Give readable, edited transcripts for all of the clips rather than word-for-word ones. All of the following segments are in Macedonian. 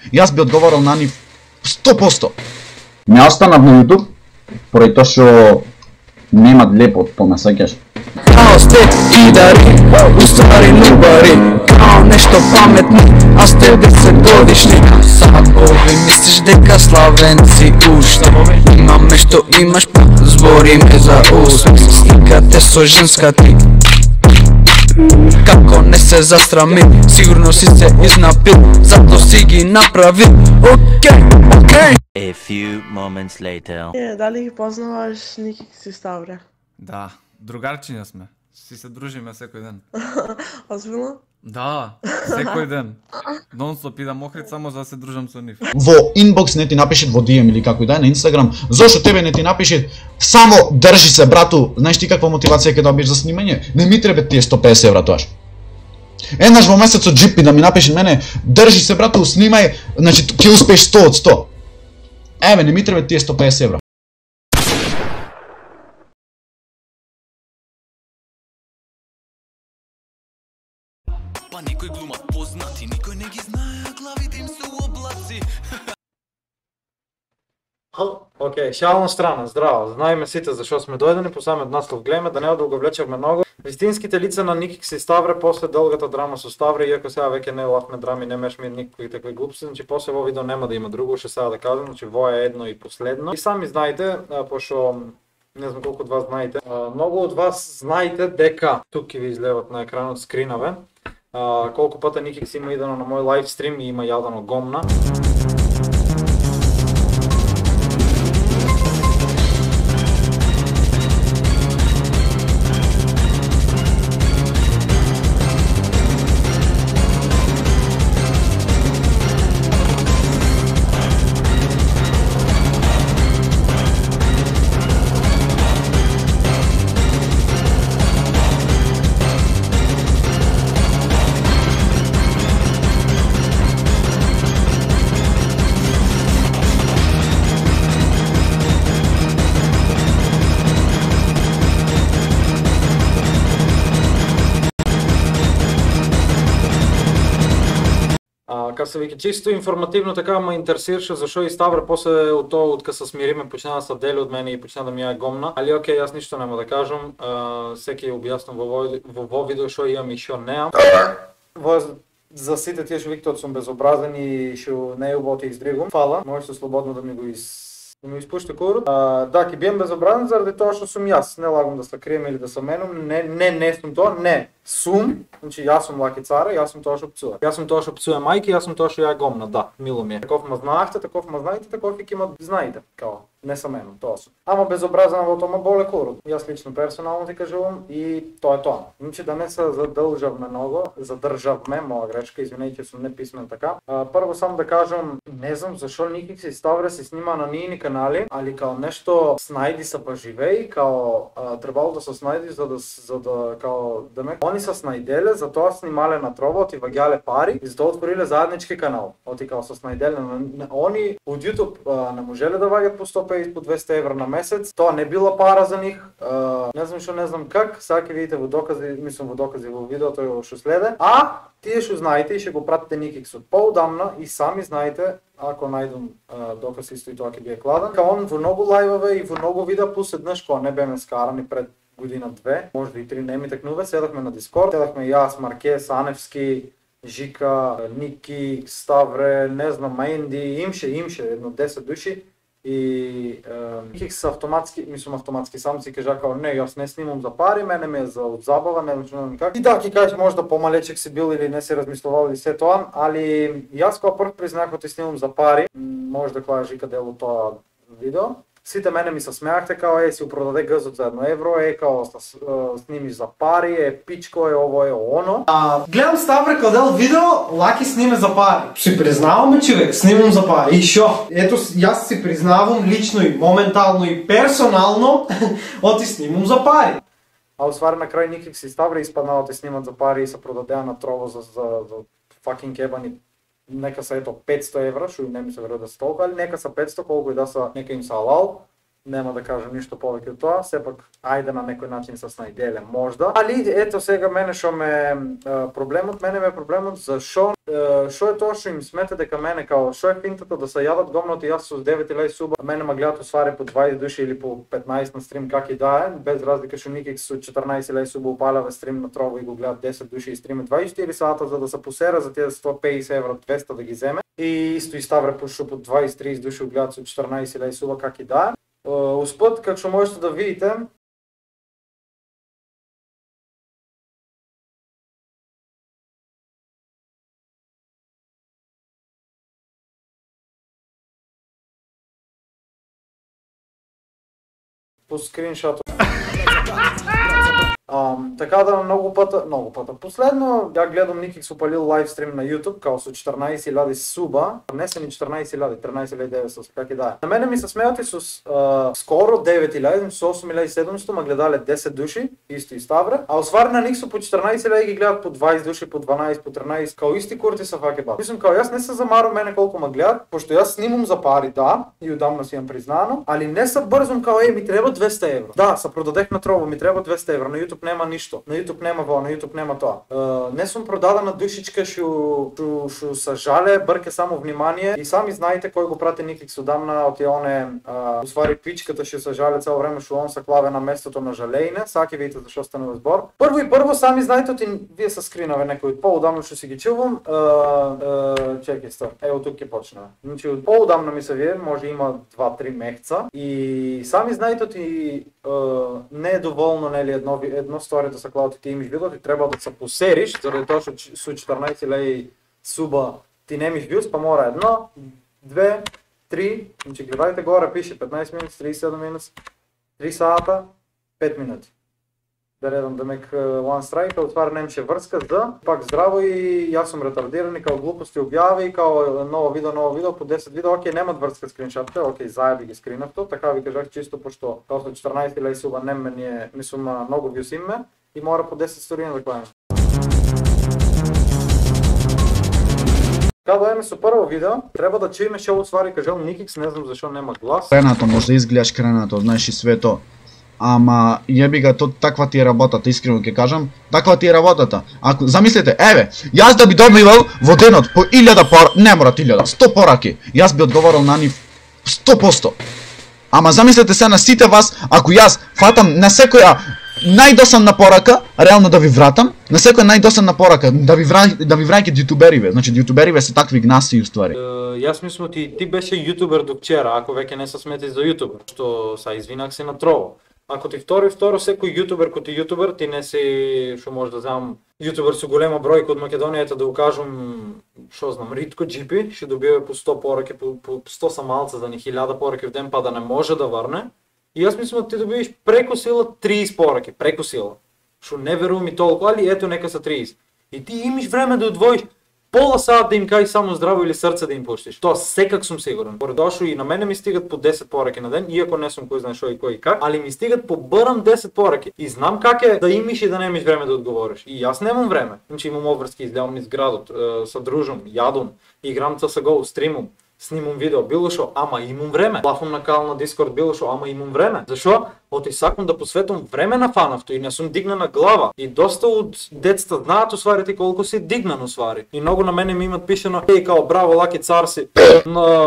Јас би одговорил на нив 100%. Не останав на YouTube, поради тоа што немат лепо од ме сеќаш. Kao ste idari, u stvari nubari, kao nešto pametni, a ste 10-godišnji. Sad ovi misliš deka Slavenci ušta, imam nešto imaš pa zbori me za usmis. Slikate so ženska ti, kako ne se zastrami, sigurno si se iznapil, zato si gi napravil, okej. A few moments later. Дали ги познаваш Ники Ксиставре? Да, другарчиња сме. Си се дружиме секој ден. Озбилно? Да, секој ден. Нон-стоп идам Охрид само за да се дружам со нив. Во инбокс не ти напишет во DM или како и да е на Инстаграм, зошто тебе не ти напишет само држи се брату, знаеш ти каква мотивација ќе добиеш за снимање? Не ми треба тие 150 евра тоаш. Еднаш во месецот джипи да ми напише мене држи се брату, снимај, значи ќе успееш 100 од 100. Еве, не ми треба тие 150 евра. Па некој глумат познати, никој не ги знае, а главите им се у облаци. Океј, шална страна, здраво. Знаеме сите зашо сме дојдени, по самиот наслов гледаме, да не одолговлечавме многу. Вистинските лица на Ники Ксиставре после долгата драма со Ставре, иако сега веќе не лавме драми, не мешме никакви такви глупости, значи после во видео нема да има друго, ше сега да кажам, значи во е едно и последно. И сами знаете, пошто не знам колку од вас знаете, многу од вас знаете дека тук ќе ви излеват на екранот скринаве. Колку пата Ники Кси има идено на мој лайв стрим и има јадено гомна. Се веќе чисто информативно така ме интересираше зашо и Ставре после од тоа од кога се смириме почна да се дели од мене и почна да ми ја гомна, али окей, јас ништо нема да кажам, секи објаснам во видео што имам и што неам. За сите тие што виктот сум безобразен и што не е убаво ти издригам, фала, можете слободно да ми го испуште корот. Да, ќе бием безобразен заради тоа што сум јас, не лагам да се крием или да се менам, не сум тоа, не. Сум, значи јас сум Лаки Цара, јас сум тоа што пцува. Јас сум тоа што пцува мајки, јас сум тоа што ја гомна, да, мило ми е. Таков ме знаевте, таков ме знаете, таков и ќе ме знаете, као, не сам меном, тоа сум. Ама безобразен во тоа ме боле корот. Јас лично персонално ти кажувам и тоа е тоа. Значи да не се задржавме многу, моја грешка, извинејте, сум неписмен така. Прво само да кажам, не знам зашо Ники Ксиставре се снима на нивни канали, али као нешто снајди се па живеј, као требало да се снајди за да као да ме они се снајделе, затоа снимале на трова, оти ваѓале пари и затоа отвориле заеднички канал. Оти као се снајделе, они од YouTube не можеле да ваѓат по 150 по 200 евра на месец. Тоа не била пара за нив. Не знам што, не знам как, сега ќе видите во докази, мислам во докази во видеото што следе. А тие што знаете и ќе го пратите Ники Кси од поодамна и сами знаете, ако најдам доказ исто и тоа ќе биде кладен. Као он во многу лајвове и во многу видеа плюс еднаш кога не беме скарани пред година-две, можда и 3 не ми текнуве, седахме на Дискорд, седахме јас, Маркес, Аневски, Жика, Ники, Ставре, не знам, Маенди, имше, едно 10 души и Ники се автоматски сам си кажа као не, јас не снимам за пари, мене ме е за од забава, не знам как. И да, ќе кажеш можда помалечек си бил или не си размислувал или се тоа, али јас кога прв признах дека снимам за пари, може да кажа Жика дел од тоа видео. Сите мене ми се смеахте као си упродаде гъзот за 1 евро, као снимиш за пари, пичко ово оно. Гледам Ставре кладел видео, Лаки сниме за пари. Си признаваме, човек, снимам за пари. И шо? Ето, јас си признавам лично и моментално и персонално, оти снимам за пари. А усвари на крај Ники Ксиставре испаднало те снимат за пари и се продадеа на трово за fucking ебани. Нека са ето 500 евра, што и не ми се верува да се толку, али нека са 500, колку и да са, нека им са алал. Нема да кажам ништо повеќе од тоа, сепак ајде на некој начин се снајделе можда. Али ето сега мене што ме проблемот, мене ме проблемот зашо што е тоа што им смета дека мене као што е финтата да се јават гомнот и јас со 9 суба, мене ма гледат усвари по 20 души или по 15 на стрим как и да е, без разлика што Никик со 14 суба упаляве стрим на Trovo и го гледат 10 души и стриме 24 сата за да се посера за тие 150 евро 200 да ги земе. И исто и Ставре што по 20-30 души го гледат со 14 суба как и да е. Успот, како што можете да видите, по скриншот. Така да многу пата. Последно ја гледам Никик со палил лайвстрим на YouTube као со 14.000 суба, не се ни 14.000, 13.900 как и да е. На мене ми се смеат и со скоро 9.000, со 8.700 ма гледале 10 души, исто и Ставре, а освари на ник со по 14.000 ги гледат по 20 души, по 12, по 13, као исти курти са факе бат. Мислам као јас не се замарам мене колку ма гледат, пошто јас снимам за пари, да, и одамна си јам признано, али не се брзам као ми треба 200 евро. Да, се продадех на Trovo, ми треба 200 евро, на YouTube нема ништо. На YouTube нема во, на YouTube нема тоа. Не сум продадена душичка што се жале, брке само внимание и сами знаете кој го прати Никик со дамна од оне усвари пичката што се жале цело време што он се клаве на местото на жалејне, саки видите зашо станува збор. Прво сами знаете оти вие се скринове некој од поудамно што си ги чувам. Чекај стар. Ево тук ќе почнеме. Значи од поудамно ми се вие, може има 2-3 месеца и сами знаете оти не е доволно нели едно сторието са клао ти имаш видео, ти треба да се посериш, заради тоа што со 14 суба ти не имаш вјус, па мора 1, 2, 3, значи гледајте горе пише 15 минути, 37 минути, 3 сата, 5 минути. Да редам да мек one strike, отваря немше врска за пак здраво и јас сум ретардиран и као глупости објави и као ново видео по 10 видео, окей, немат врска скриншотите, окей, заеби ги скринавто, така ви кажах чисто пошто као со 14 суба нemme ние мислам многу вјус име и мора по 10 сторија да клајам. Као доеме со прво видео, треба да чуеме што усвари кажал Никикс, не знам зашо нема глас. Кренато, може да изгледаш кренато, знаеш и све тоа. Ама јеби га, таква ти е работата, искрено ќе кажам, таква ти е работата. Ако замислете, еве, јас да би добивал во денот по 1000 пораки, не мора 1000, 100 пораки, јас би одговорил на нив 100%. Ама замислете се на сите вас, ако јас фатам на секоја најдосадна порака, реално да ви вратам, на секоја најдосадна порака, да ви враќаат јутубериве, значи јутубериве се такви гнаси уствари. Јас мислам ти беше јутубер до вчера, ако веќе не се сметиш за јутубер, што са извинак се на Trovo. Ако ти второ секој јутубер кој ти јутубер, ти не си, што може да знам, јутубер со голема бројка од Македонија, ето да укажам, што знам, Ритко Джипи, ќе добива по 100 пораки, по 100 самалца за ни 1000 пораки в ден, па да не може да врне. И јас мислам ти добиваш преку сила 30 пораки, преку сила. Што не верувам и толку, али ето нека са 30. И ти имаш време да одвоиш пола сат да им кажеш само здраво или срце да им пуштиш. Тоа секак сум сигурен. Поред дошо и на мене ми стигат по 10 пораки на ден, иако не сум кој знае што и кој и как, али ми стигат по бърам 10 пораки. И знам как е да имаш и да немаш време да одговориш. И јас немам време. Значи имам обврски, излявам низ градот, се дружам, јадам, играм CSGO, стримам, снимам видео, било шо, ама имам време. Лафам на кал на Дискорд, било шо, ама имам време. Зашо? Оти сакам да посветам време на фанавто и не сум дигнана глава. И доста од децата знаат усварите колку си дигнан усвари. И многу на мене ми имат пишено, еј као браво Лаки царси,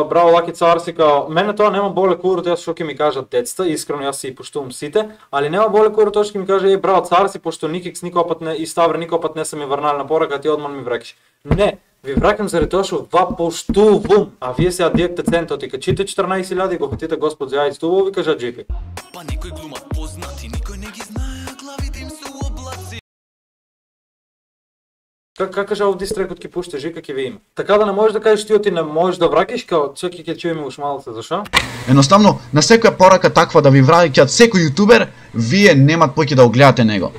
браво Лаки царси, као мене тоа нема боле курот, јас што ќе ми кажат децата, искрено јас си поштувам сите, али нема боле курот тоа што ќе ми каже еј браво царси, пошто Никикс никој пат не и Ставре никој пат не се ми врнали на порака, ти одман ми вракиш. Не. Ви вракам заради тоа што ва поштувам, а вие сега дијакте центот и качите 14.000 и го фатите Господ за јајц тубови, кажа Джипи. Па некој глумат познати, никој не ги знае, а главите им се у облаци. Как кажа овде стрекот ќе пуште, жика ќе ви има. Така да не можеш да кажеш ти не можеш да вракиш, као секој ќе чуеме уш малце, зашо? Едноставно, на секоја порака таква да ви враќаат секој јутубер, вие немат поќе да го гледате него.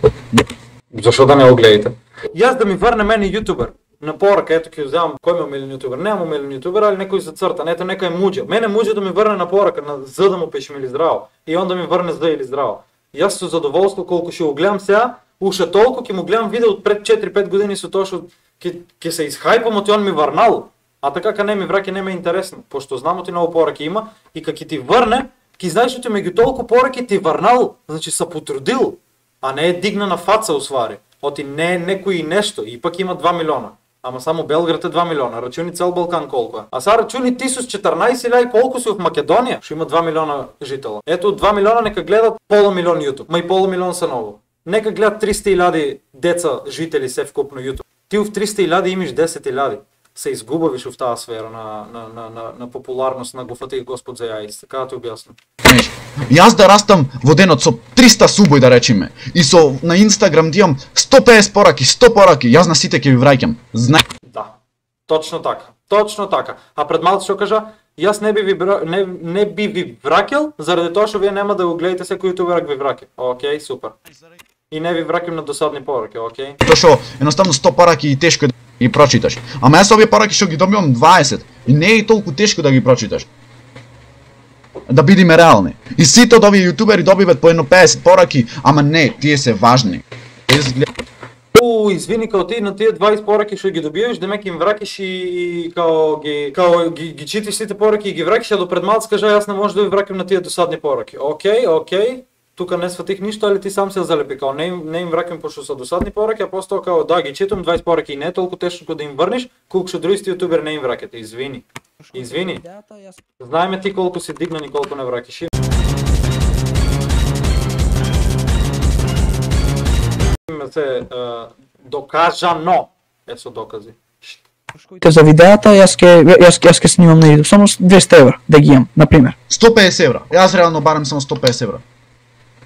Зашо да не го гледате? Јас да ми врне мене јутубер на порака, ето ќе уземам кој ме омилен јутубер, немам омилен јутубер, али некој за цртан, ето некој муџа. Мене муџа да ми врне на порака, на за да му пишем или здраво, и он да ми врне за или здраво. Јас со задоволство колку ќе го гледам сега, уше толку ќе му гледам видео од пред 4-5 години со тоа што ќе се изхајпам од он ми врнал, а така ка не ми враќа не ме интересно, пошто знам оти ново пораки има и кога ќе ти врне, ки знаеш, че меѓу толку пораки ти варнал, значи са потрудил, а не е дигна на фаца усвари. Оти не е некој нешто, и пак има 2 милиона. Ама само Белград е 2 милиона, рачуни цел Балкан колко е. А сега рачуни ти с 14 колко си в Македонија, што има 2 милиона жителя. Ето от 2 милиона нека гледат пола милион YouTube, ма и пола милион са ново. Нека гледат 300.000 деца жители се вкупно YouTube. Ти в 300.000 имаш 10.000. Се изгубавиш в тази сфера на популарност на гофата и Господ за яйца. Така да ти обясна. Јас да растам во денот со 300 субој да речеме и со на Инстаграм да имам 150 пораки, 100 пораки, јас на сите ќе ви враќам. Да, точно така. Точно така. А пред малку што кажа, јас не би ви враќал заради тоа што вие нема да го гледате секој јутубер ви враќа. Океј, супер. И не ви враќам на досадни пораки, океј? Тоа што едноставно 100 пораки и тешко да ги прочиташ. Ама јас овие пораки што ги добивам 20 и не е толку тешко да ги прочиташ. Да бидиме реални. И сите од овие јутубери добиват по едно 50 пораки, ама не, тие се важни. Извини, као ти на тие 20 пораки што ги добиваш, демек им вракиш и ги читиш сите пораки и ги вракиш, а до пред малку кажа јас не може да ви вракам на тие досадни пораки. Океј. Тука не сватих ништо, али ти сам се залепи, као не им вракам пошто са досадни пораки, а просто као да ги читам 20 пораки и не е толку тешко да им врнеш, колку што другите јутубери не им вракате. Извини. Знаеме ти колку си дигнан и колку не вракиш. Се докажано. Со докази. За видеата јас ќе снимам на YouTube само 200 евра да ги имам, на пример. 150 евра. Јас реално барам само 150 евра.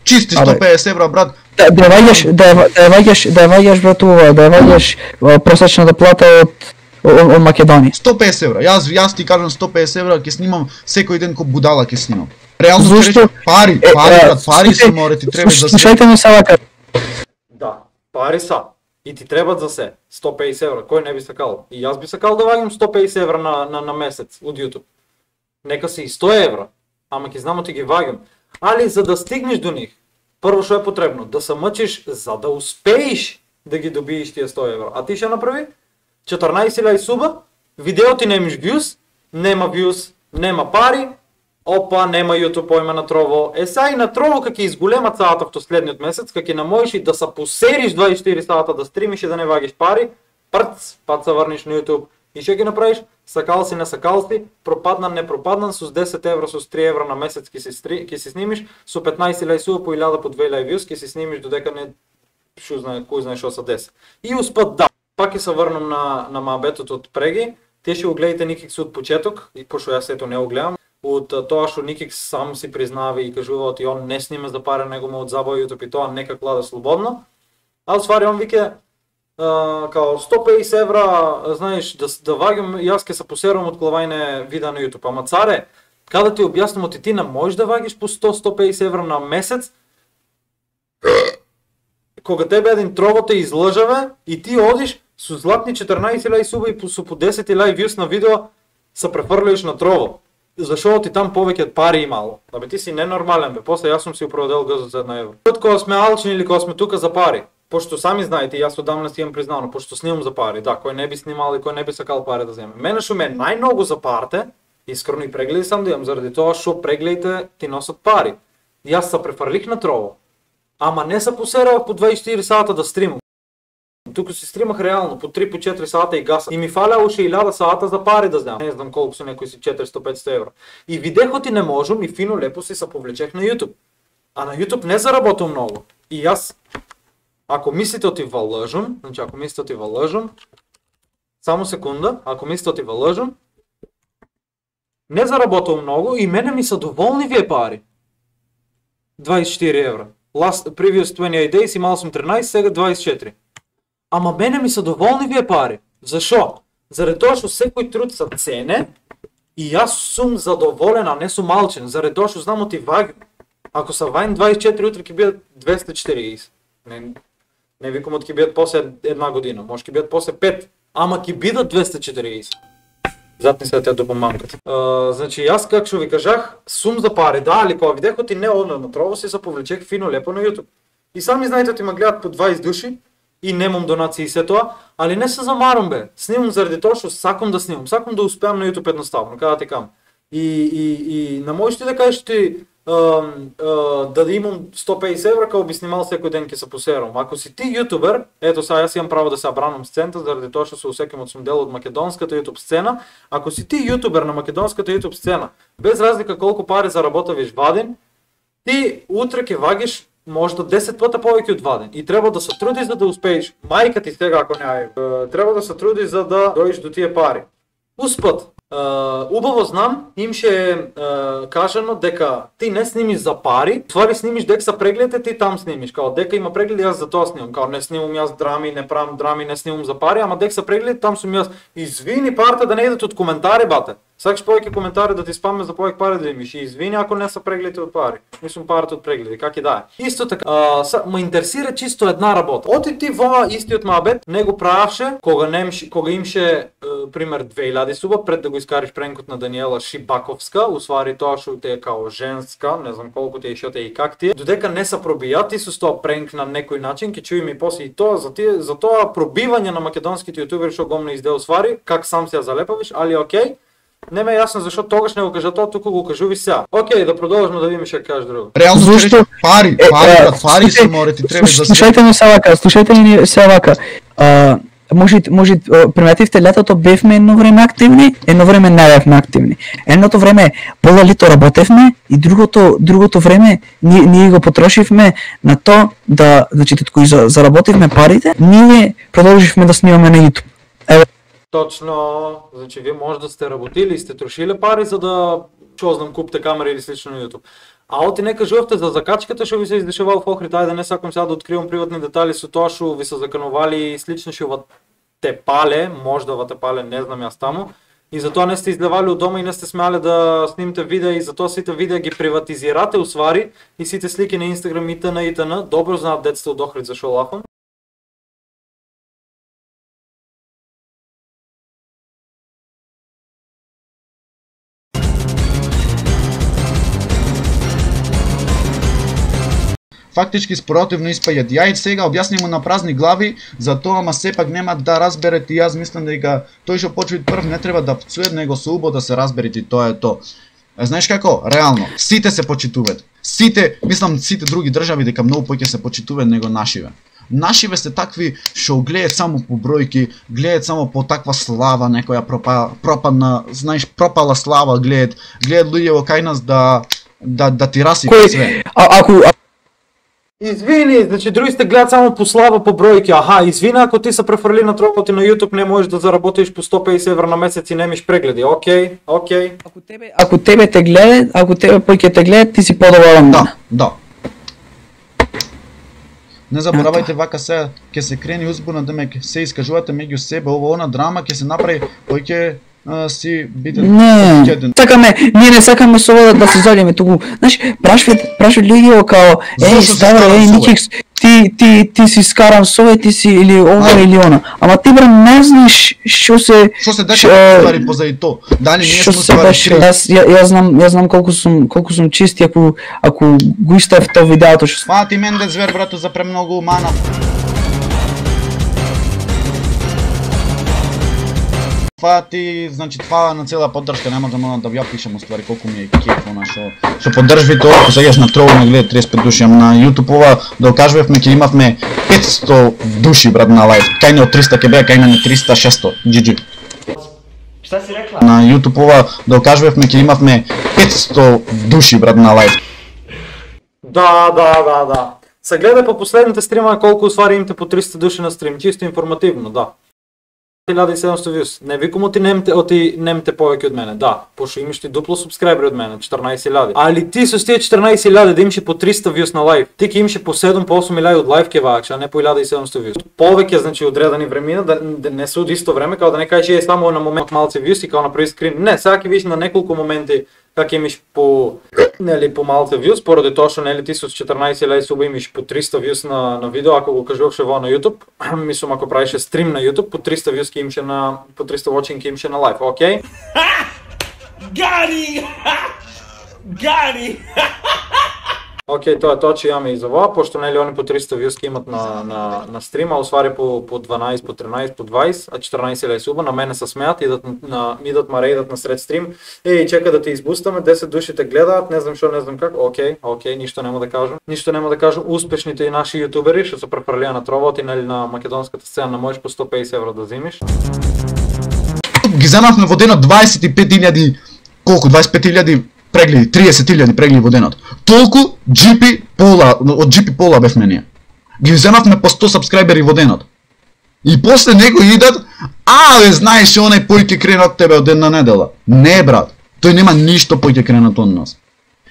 Чисти 150 евра, брат. Да ваѓаш брат ова, да ваѓаш просечната плата од Македонија. 150 евра. Јас ти кажам 150 евра, ќе снимам секој ден ко будала ќе снимам. Реално Зошто? Пари, брат, пари се море, ти треба за Слушајте ме сега. Да, пари са. И ти требат за се 150 евра. Кој не би сакал? И јас би сакал да ваѓам 150 евра на месец од YouTube. Нека се и 100 евра. Ама ќе знамо ти ги ваѓам. Али за да стигнеш до нив, прво што е потребно? Да се мъчиш за да успееш да ги добиеш тие 100 евра. А ти што направи? 14.000 суба, видео ти немаш вјус, нема пари, опа, нема YouTube појма на Трово. Сега и на Трово кога ќе изголема цалата в следниот месец, кога ќе намоиш и да се посериш 24 сата, да стримиш и да не вагиш пари, пат се врниш на YouTube. И што ќе направиш? Сакал си, не сакал си, пропаднан, не пропаднан, с 10 евра, с 3 евра на месец ќе си снимиш, со 15.000 суба по 1000 по 2000 вјус, ќе си снимиш додека не кој знае што са 10. И успат да. Пак ќе се врнам на мабетот од преги, те ќе го гледате Никикс од почеток, и пошто јас ето не го гледам, од тоа што Никикс сам си признава и кажува и он не снима за пари, него му од забава YouTube и тоа нека кладе слободно. А усвари он вике као 150 евра, знаеш, да вагам, јас ке се посерам од главајне видеа на YouTube. Ама царе, када ти објаснам ти не можеш да вагиш по 100-150 евра на месец, кога тебе еден Трово те излъжаве и ти одиш со златни 14.000 суба и со по 10.000 вјус на видео се префрлиш на Трово. Зашо ти там повеќе пари имало? Да бе ти си ненормален бе, после јас сум си управодел гъзот за 1 евро. Кога сме алчни или кога сме тука за пари, пошто сами знаете, јас одамна си имам признано, пошто снимам за пари, да, кој не би снимал и кој не би сакал пари да земе. Мене шо ме најмногу за парите, искрено и прегледи сам да имам, заради тоа шо прегледите ти носат пари. Јас се префрлих на Трово, ама не се посерав по 24 сата да стримам. Тука си стримах реално по 3-4 сата и гаса. И ми фаля уште 1000 сата за пари да знам. Не знам колку се некои си 400-500 евра. И видех ти не можам и фино лепо си се повлечех на YouTube. А на YouTube не заработам много. И аз, ако мислите ти валъжам, значи ако мислите ти валъжам, само секунда, ако мислите ти валъжам, не заработам много и мене ми са доволни вие пари. 24 евра. Previous 28 days имал съм 13, сега 24. Ама мене ми са доволни вие пари. Зашо? Заради тоа што секој труд са цене и јас сум задоволен, а не сум малчен. Заради тоа што знам ти вагам. Ако са вајн 24 утре ќе бидат 240. Не викам ќе бидат после една година, може ќе бидат после 5, ама ќе бидат 240. Затни се те допомагат. Значи јас како што ви кажах, сум за пари, да, али кога видех ти не одна на Трово си се повлечех фино лепо на YouTube. И сами знаете ти ме гледат по 20 души и немам донации и се тоа, али не се замарам бе. Снимам заради тоа што сакам да снимам, сакам да успеам на YouTube едноставно, када ти кам. И на можеш ти да кажеш ти да имам 150 евра, кога би снимал секој ден ќе се посерам. Ако си ти јутубер, ето сега јас имам право да се бранам сцената заради тоа што се усекам од сум дел од македонската YouTube сцена. Ако си ти јутубер на македонската YouTube сцена, без разлика колку пари заработавиш ваден, ти утре ќе вагиш можда 10 пата повеќе од ваден и треба да се трудиш за да успееш. Мајка ти сега ако не треба да се трудиш за да дојдеш до тие пари. Успат, убаво знам, имше кажано дека ти не снимиш за пари, ствари снимиш дека са прегледите, ти там снимиш. Као дека има прегледи, јас за тоа снимам. Као не снимам јас драми, не правам драми, не снимам за пари, ама дека са прегледи, там сум јас. Извини парите да не идат од коментари, бате. Сакаш повеќе коментари да ти спамме за повеќе пари да имаш. И извини ако не са прегледи од пари. Мислам парите од прегледи, как и да е. Исто така, ме интересира чисто една работа. Оти ти во истиот мабет не го правеше кога имше пример 2000 суба пред да го искариш пренкот на Даниела Шибаковска, усвари тоа што те е као женска, не знам колку ти е, што те и как ти е. Додека не са пробија, ти со тоа пренк на некој начин, ќе чујме и после и тоа за тоа пробивање на македонските јутубери што гомна издел усвари, как сам се ја залепавиш, али окей. Не ме е јасно зашто тогаш не го кажа тоа, туку го кажуви сега. Окей, да продолжиме да видиме што кажеш друго. Реално зашто пари се море ти треба да слушајте ме сега вака. Може приметивте летото бевме едно време активни, едно време не бевме активни. Едното време пола лето работевме и другото време ние го потрошивме на тоа да, значи кои заработивме парите, ние продолживме да снимаме на YouTube. Еве. Точно, значи вие може да сте работили и сте трошиле пари за да, што знам, купите камера или слично на YouTube. А оти не кажувавте за закачката што ви се издешавало в Охрид, ајде не сакам сега да откривам приватни детали со тоа што ви се заканували и слично што те пале, можда те пале, не знам јас таму. И затоа не сте излевали од дома и не сте смеале да снимате видеа и затоа сите видеа ги приватизирате усвари и сите слики на Инстаграм итн. Добро знаат децата од Охрид зашо лафам. Фактички спротивно испаѓат. Ја и сега објаснимо на празни глави, за тоа ама сепак нема да разберете и јас мислам дека тој што почуи прв не треба да пцуе, него со убо да се разберете и тоа е тоа. Знаеш како? Реално, сите се почитуваат. Мислам сите други држави дека многу поќе се почитуваат него нашиве. Нашиве се такви што гледаат само по бројки, гледаат само по таква слава, некоја пропадна, знаеш, пропала слава гледаат луѓе во кај нас да ти расипат све. Извини, значи другите гледат само по слава, по бројки. Аха, извини ако ти се префрли на работи на YouTube, не можеш да заработиш по 150 евра на месец и немиш прегледи. Окей. Ако тебе те гледат, ако тебе поќе те гледат, ти си подобар од мене. Да. Не заборавајте вака се ќе се крени узбурно демек се искажувате меѓу себе, ова драма ќе се направи поќе си биде. Не, сакаме, ние не сакаме со ова да се залиме туку. Знаеш, прашваат луѓе као, ставај, Никикс, ти си скарам со овој, ти си или ова или она. Ама ти бре не знаеш што се деша ствари позади тоа. Дали ние сме ствари. Јас знам колку сум чист ако го истав тоа видеото што. Фати менде звер брато за премногу мана. Фати, значи това на цела поддршка, нема да мога да ја пишам уствари колку ми е кеф она што поддржвите ова, сегаш на трол не гледа 35 души, ама на YouTube ова да окажувавме ќе имавме 500 души брат на лайв. Кај не од 300 ќе беа, кај не 300 600. GG. Шта си рекла? На YouTube ова да окажувавме ќе имавме 500 души брат на лайв. Да. Се гледа по последните стрима колку усвари имате по 300 души на стрим, чисто информативно, да. 1700 views. Не викам оти немте повеќе од мене, да, пошто имаш ти дупло субскрайбери од мене, 14.000. Али ти со тие 14.000 да имаше по 300 views на лайв, ти ќе имаше по 7 по 8.000 од лайв ќе ваакше, а не по 1700 views. Повеќе значи одредени времена, да не се од исто време, као да не кажеш е само на момент малце views и као на први скрин. Не, сега ќе видиш на неколку моменти как имаш по малце views, поради тоа што нели ти со 14.000 суба имаш по 300 views на видео, ако го кажуваше во на YouTube, мислам ако правише стрим на YouTube, по 300 views ќе имаше по 300 watching ќе имаше на лайв, окей? Got it! Океј, тоа е тоа че имаме и за ова, пошто нели они по 300 views ке имат на стрима, усвари по 12, по 13, по 20, а 14 суба, на мене се смеат, идат ма рейдат на сред стрим. Еј, чека да те избустаме, 10 души те гледаат, не знам што, не знам как. Океј, ништо нема да кажам. Ништо нема да кажам, успешните и наши јутубери што се префрлија на тровот и нели на македонската сцена не можеш по 150 евро да земиш. Ги земавме во денот 25.000, колку, 25.000 прегледи, 30.000 прегледи во денот. Толку GP пола, од GP пола бевме ние. Ги земавме по 100 сабскрајбери во денот. И после него идат, знаеш онај пој ќе крене од тебе од ден на недела. Не брат, тој нема ништо пој ќе кренат од нас.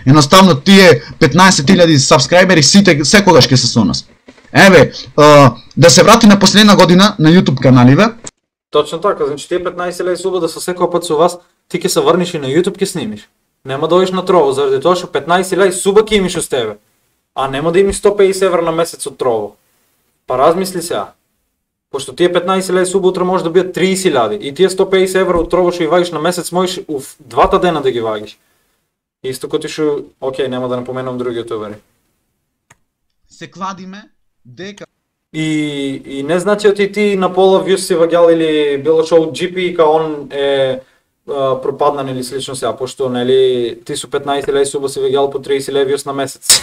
Едноставно тие 15.000 сабскрајбери сите секогаш ќе се со нас. Еве, да се вратиме последна година на YouTube каналиве. Точно така, значи тие 15.000 суба да се секој пат со вас, ти ќе се врнеш и на YouTube ќе снимиш. Нема да одиш на Трово, заради тоа што 15.000 суба ќе имаш од тебе. А нема да имаш 150 евра на месец од Трово. Па размисли сега. Пошто тие 15.000 суба утре може да бидат 30.000 и тие 150 евра од Трово што ги вагиш на месец можеш двата дена да ги вагиш. Исто кој ти што, океј, нема да напоменам други јутубери. Се кладиме дека и не значи ти на пола views си ваѓал или било што од GP као он е пропаднан или слично сега, пошто нели ти со 15.000 суба си веѓал по 30.000 views на месец.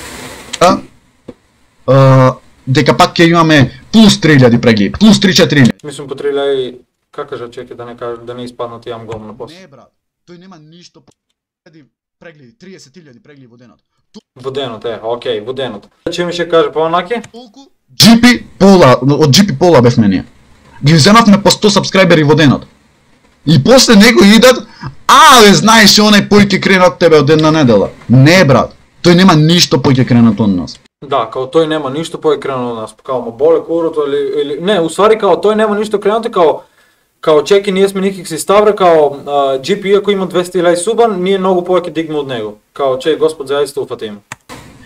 Дека пак ќе имаме плюс 3.000 прегледи, плюс 3-4.000. Мислам по 3.000, как кажа чеки да не испаднат јам гол на после. Не брат, тој нема ништо прегледи, 30.000 прегледи во денот. Во денот, океј, во денот. Че ми ќе каже поанаки? GP пола, од GP пола бевме ние. Ги земавме по 100 сабскрајбери во денот. И после него идат, знаеш онај пој ќе крене од тебе од ден на недела. Не брат, тој нема ништо пој ќе кренат од нас. Да, као тој нема ништо пој кренат од нас, као ма боле курото или не, усвари као тој нема ништо кренато, као чеки ние сме никак си ставре, као GP ако има 200.000 суба, ние многу повеќе дигме од него. Као че Господ зајста уфати им.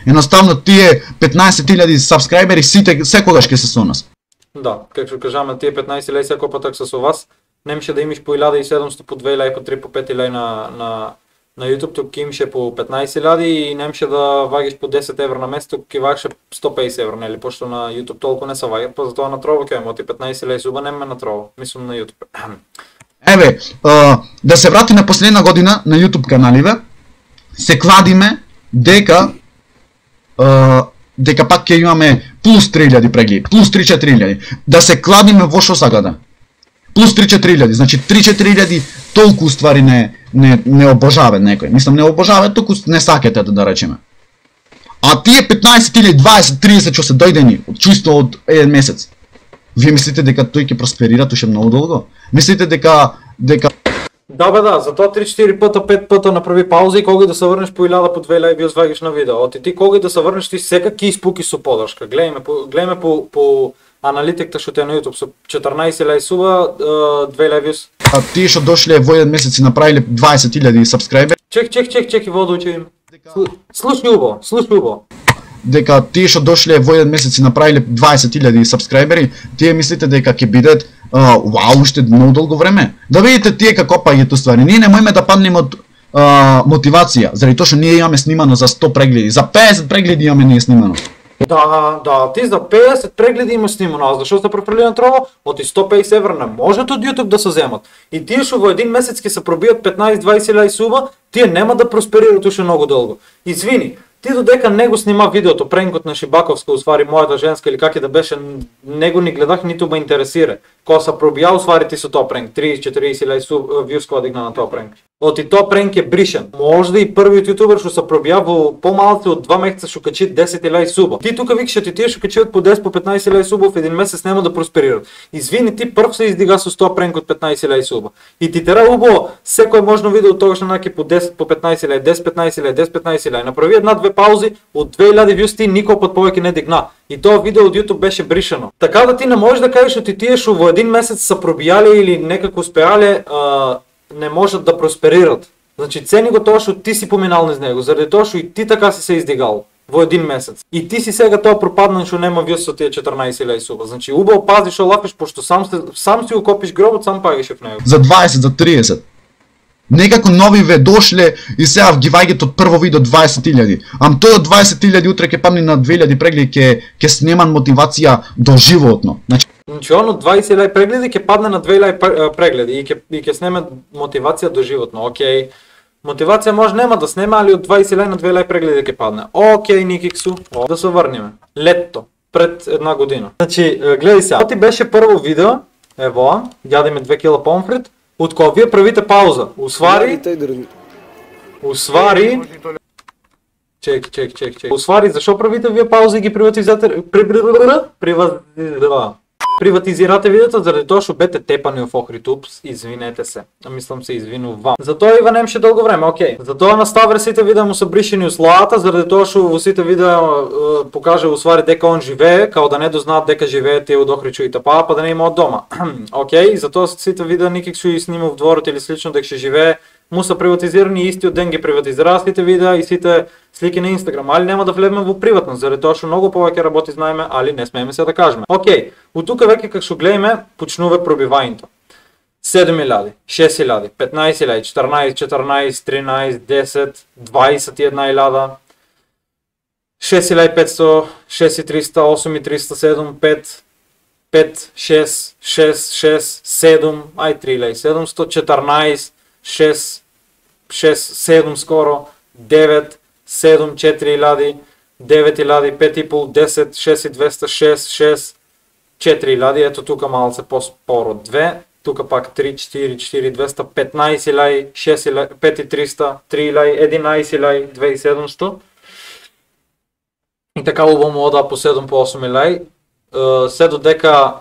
Едноставно тие 15.000 сабскрајбери сите секогаш ќе се со нас. Да, како што кажаме, тие 15.000 секој пат се со вас. Немаше да имаш по 1.700, по 2.000, по 3, по 5.000 на YouTube, тук ќе имаше по 15.000 и немаше да вагиш по 10 евра на месец, тук ќе вагаше 150 евра, нели, пошто на YouTube толку не се ваѓа, па затоа на Трово ќе има, ти 15.000 суба нема на Трово, мислам на YouTube. Еве, да се вратиме последна година на YouTube каналиве, се кладиме дека пак ќе имаме плюс 3.000 прегледи, плюс 3-4.000, да се кладиме во што сакате. Плюс 3-4.000, значи 3-4.000 толку уствари не обожаве некој. Мислам не обожаве, толку не сакате да речеме. А тие 15.000, 20, 30 што се дојдени, чисто од еден месец. Вие мислите дека тој ќе просперира туше многу долго? Мислите дека Да бе да, затоа 3-4 пата, 5 пата направи пауза и кога да се врнеш по 1000 по 2000 виус вагиш на видео. Ти кога да се врнеш ти секак ќе испуки со подршка. Гледаме по аналитиката што те на YouTube со 14.000 суба, 2.000 views. А тие што дошле во еден месец и направиле 20.000 сабскрајбери. Чек, воду учим. Слушај убаво. Дека тие што дошле во еден месец и направиле 20.000 сабскрајбери, тие мислите дека ќе бидат уште многу долго време. Да видите тие како паѓето ствари. Ние немојме да паднеме од мотивација, заради тоа што ние имаме снимано за 100 прегледи, за 50 прегледи имаме ние снимано. Да, ти за 50 прегледи имаш снимано, а зашто се префрли на Трово? Оти 150 евра не можат од YouTube да се земат. И тие што во един месец ќе се пробијат 15-20.000 суба, тие нема да просперираат уште многу долго. Извини, ти додека него снима видеото, пренкот на Шибаковска, усвари мојата женска или како да беше, него ни гледах, ниту ме интересира. Кога се пробија, усвари ти со тоа пренк, 30-40.000 views кога дигна на тоа пренк. Оти тоа пренк е бришен. Може да и првиот јутубер што се пробија во помалку од 2 месеца што качи 10.000 суба. Ти тука викаш ти тие што качиат по 10 по 15.000 суба во еден месец нема да просперираат. Извини, ти прв се издига со 100 пренк од 15.000 суба. И ти тера убаво секој можно видео тогаш наки по 10 по 15.000, 10-15.000, направи една-две паузи од 2000 views ти никој пат повеќе не дигна. И тоа видео од YouTube беше бришено. Така да ти не можеш да кажеш оти тие што во един месец се пробијале или некако успеале не можат да просперират. Значи цени го тоа што ти си поминал низ него, заради тоа што и ти така си се издигал во един месец. И ти си сега тоа пропаднан што нема виус со тие 14.000 суба. Значи убаво пази што лапиш, пошто сам си го копиш гробот, сам пагиш в него. За 20, за 30. Некако нови ве дошле и сега вгивајгет од прво видео 20.000. Ам тој од 20.000 утре ќе падне на 2.000 прегледи, ќе снеман мотивација доживотно. Значи он од 20.000 прегледи ќе падне на 2.000 прегледи и ќе снеме мотивација доживотно. Океј. Мотивација може нема да снема, али од 20.000 на 2.000 прегледи ќе падне. Океј, Никиксу. Да се врнеме. Летто, пред една година. Значи, гледај сега. Ти беше прво видео, ево, јадеме 2 кила помфрит, од кога вие правите пауза. Усвари. Чек. Усвари, зашо правите вие пауза и ги приватизирате видеото, заради тоа што бете тепани во Охрид. Упс, извинете се. Мислам се извинувам. Затоа Ива немше долго време, окей. Затоа на Ставер сите видеа му се бришени условата, заради тоа што во сите видеа покаже усвари дека он живее, као да не дознаат дека живее тие од Охрид и Тапа, па да не има од дома. Окей, затоа сите видеа никак што и снимав дворот или слично дека ќе живее, му са приватизирани и истиот ден ги приватизираа сите видеа и сите слики на Инстаграм, али нема да влеземе во приватно, заради тоа што многу повеќе работи знаеме, али не смееме се да кажеме. Океј, од тука веќе како што гледаме, почнува пробивањето. 7.000, 6.000, 15.000, 14, 13, 10, 21.000, 6.500, 6.300, 8.300, 7, 5, 5, 6, 6, 6, 7, ај 3.700, 14, 6, 7 скоро, 9, 7, 4.000, 9.000, 5.5, 10, 6.200, 6, 6, 4.000, ето тука малце по-споро 2, тука пак 3, 4, 4.200, 15.000, 6.000, 5.300, 3.000, 11.000, 2.700. И така убаво му ода по 7 по 8.000. Се додека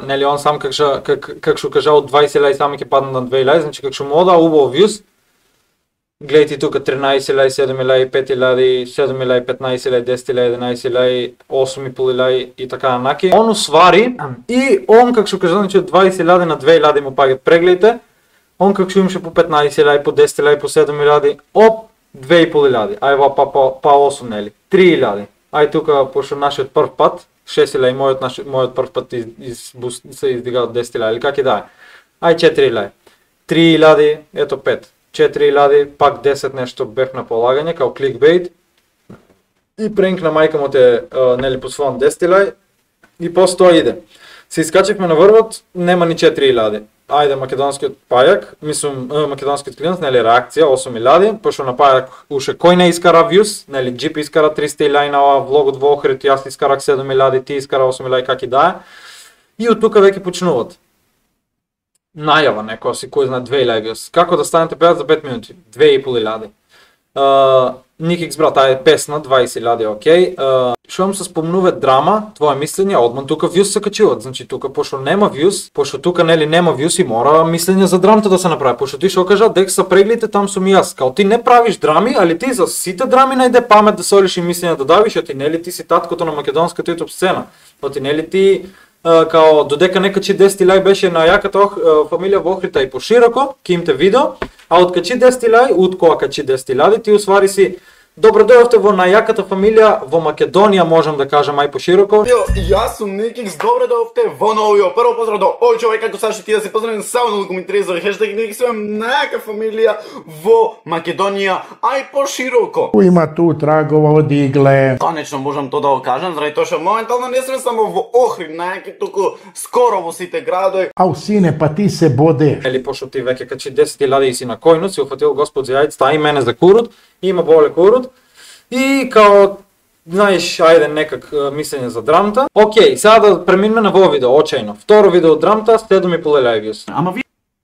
нели он сам как што кажа од 20.000 сами ќе падне на 2.000, значи как што му ода убаво views. Гледайте тука 13.000, 7.000, 5.000, 7.000, 15.000, 10.000, 11.000, 8.500 и така наки. Он усвари и он как што кажа значи од 20.000 на 2.000 му паѓат прегледите. Он как што имаше по 15.000, по 10.000, по 7.000, оп 2.500. Ај ва па 8 нели. 3.000. Ај тука пошто нашиот прв пат 6.000 и мојот прв пат се издига од 10.000 или как и да е. Ај 4.000. 3.000, ето 5. 4.000, пак 10 нешто бев на полагање, као кликбейт. И пренк на мајка му те нели посвоам 10.000 и после тоа иде. Се искачевме на врвот, нема ни 4.000. Ајде македонскиот пајак, мислам македонскиот клиент, нели реакција 8.000, пошто на пајак уше кој не искара views, нели Джип искара 300.000 на ова влогот во Охрид, јас искарах 7.000, ти искара 8.000 как и да е. И од тука веќе почнуваат. Најава некоја си кој знае 2.000 views. Како да станете пеат за 5 минути? 2.500. Никикс брат, ајде песна 20.000, окей. Што му се спомнува драма, твое мислење, одман тука views се качуват. Значи тука пошто нема views, пошто тука нели нема views и мора мислење за драмата да се направи. Пошто ти што кажа, дека са прегледите там сум и јас. Као ти не правиш драми, али ти за сите драми најде памет да солиш и мислење да давиш, оти нели ти си таткото на македонската YouTube сцена. Оти нели ти као додека не качи 10.000 беше на јаката фамилија во Охрита и пошироко, ке имте видео, а од качи 10.000, од кога качи 10.000, ти усвари си добро дојавте во најаката фамилија во Македонија, можам да кажам ај пошироко. Јас сум Никикс, добро дојавте во новиот. Прво поздрав до овој човек, како саши ти да се поздравим само да коментираш за хештаг Никикс, најака фамилија во Македонија, ај пошироко. Има ту трагова од игле. Конечно можам тоа да го кажам, заради тоа што моментално не сме само во Охрид, најаки туку скоро во сите градови. Ау сине, па ти се бодеш. Или пошто ти веќе качи 10.000 и си на којнот, си уфатил Господ за јајцата и мене за курут, има боле курут. И као, знаеш, ајде некак мислење за драмата. Океј, сега да преминеме на во видео, очајно. Второ видео од драмата, 7.500 views. Ама ви...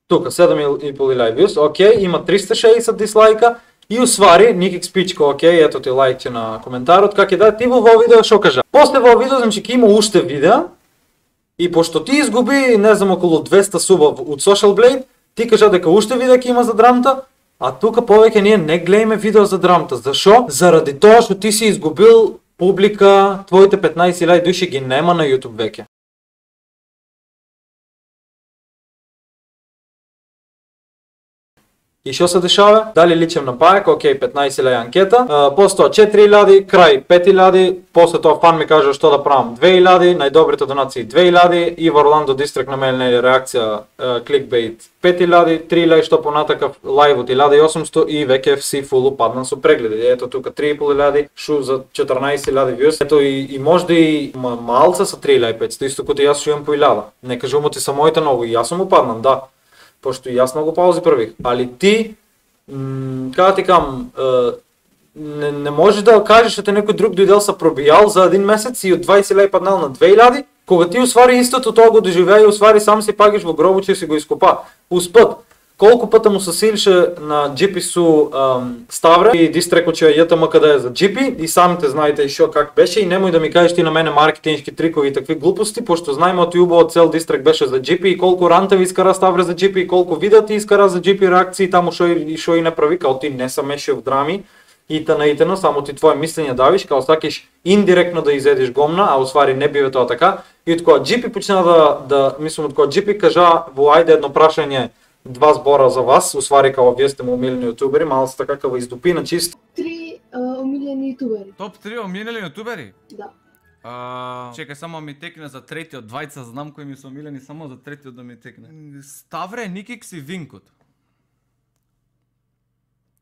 Тука, 7.500 views, океј, има 360 дислайка. И усвари, Никикс пичко, океј, ето ти лайкче на коментарот, как е да, ти во видео шо кажа. После во видео, значи, ке има уште видео. И пошто ти изгуби, не знам, околу 200 суба од Social Blade, ти кажа дека уште видео ке има за драмата. А тука повеќе ние не гледаме видео за драмата. Зашо? Заради тоа што ти си изгубил публика, твоите 15.000 души ги нема на YouTube веќе. И што се дешава? Дали личам на паек, окей, 15 леја анкета, после тоа 4000, крај 5000, после тоа фан ми кажа што да правам 2000, најдобрите донации 2000, Иво Орландо дистрект на мене реакција кликбейт 5000, 3000 што понатака лајвот 1800 и веќе си фул паднан со прегледи. Ето тука 3500, шу за 14000 views. Ето и можда и малца со 3500, исто како јас што имам по 1000. Не кажувам ти са моите многу, и јас сум упаднан, да. Пошто и јас многу паузи правих, али ти, кога ти кам, не можеш да кажеш дека некој друг дојдел са пробијал за един месец и од 20.000 паднал на 2.000, кога ти усвари истото тоа го доживеа и усвари сам си пагиш во гробу че си го ископа. Успат, колку пата му се силше на GP су Ставре и дистрекот че ЈТМ каде е за GP и самите знаете и шо как беше и немој да ми кажеш ти на мене маркетиншки трикови и такви глупости, пошто знаеме од убаво цел дистрект беше за GP и колку рантеви искара Ставре за GP и колку видеа ти искара за GP реакции таму шо и направи, као ти не са мешав драми итна, само ти твое мислење давиш, као сакиш индиректно да изедиш гомна, а усвари не биве тоа така. И од кога GP почна мислам од кога GP кажа во ајде едно прашање 2 збора за вас, усвари као вие сте омилени јутубери, мало се така као издупина чисто. 3 омилени јутубери. Топ 3 омилени јутубери? Да. Чекај, само ми текне за третиот, двајца знам кои ми се омилени, само за третиот да ми текне. Ставре, Никикс и Винкот.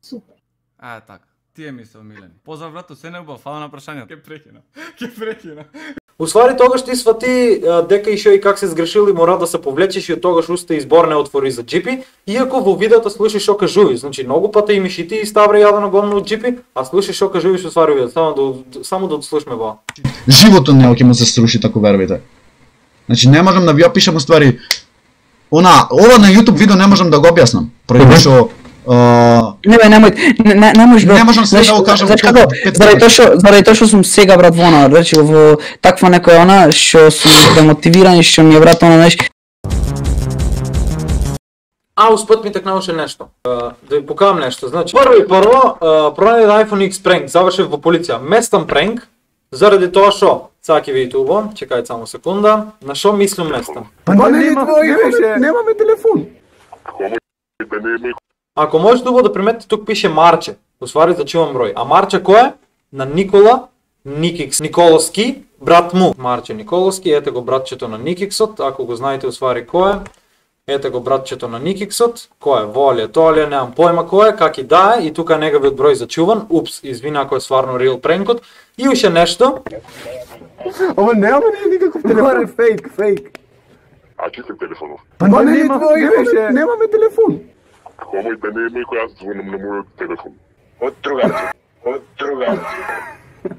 Супер. Така. Тие ми се омилени. Поздрав брато, се не убав, фала на прашањето. Ке прекина. Усвари тогаш ти свати дека и шо и как се сгрешил и мора да се повлечеш и од тогаш уста избор не отвори за GP, иако во видеото слушаш шо кажуви. Значи многу пати и миши ти и Ставре јадено гомно од GP, а слушаш шо кажувиш усвари видеото. Само да слушаме во. Живото не ќе му се сруши тако, вербите. Значи не можам да ви опишам уствари ова на YouTube видео не можам да го објаснам. Поради што Не можеш брат. Не можам се да го кажам. Заради тоа што сум сега брат во она, речи во таква некоја она што сум демотивиран и што ми е брат она нешто. Успат ми текнаваше нешто. Да ви покажам нешто. Значи, прво, пронајде iPhone X prank, завршив во полиција. Местан prank, заради тоа што, сега ќе видите убаво, чекајте само секунда, на што мислам местан. Немаме телефон. Ако може убаво да приметите, тук пише Марче, усвари зачувам број. А Марче кој е? На Никола Никикс Николовски, брат му. Марче Николовски, ете го братчето на Никиксот, ако го знаете усвари кој е. Ете го братчето на Никиксот, кој е, во ли е, тоа ли е, немам појма кој е, как и да е, и тука е неговиот број зачуван, упс, извина ако е сварно real пренкот, и уште нешто. Ова немаме никаков телефон, фейк. А чистим телефонов? Немаме телефон. Мој бе не кој јас звонам на мојот телефон. Од другарци.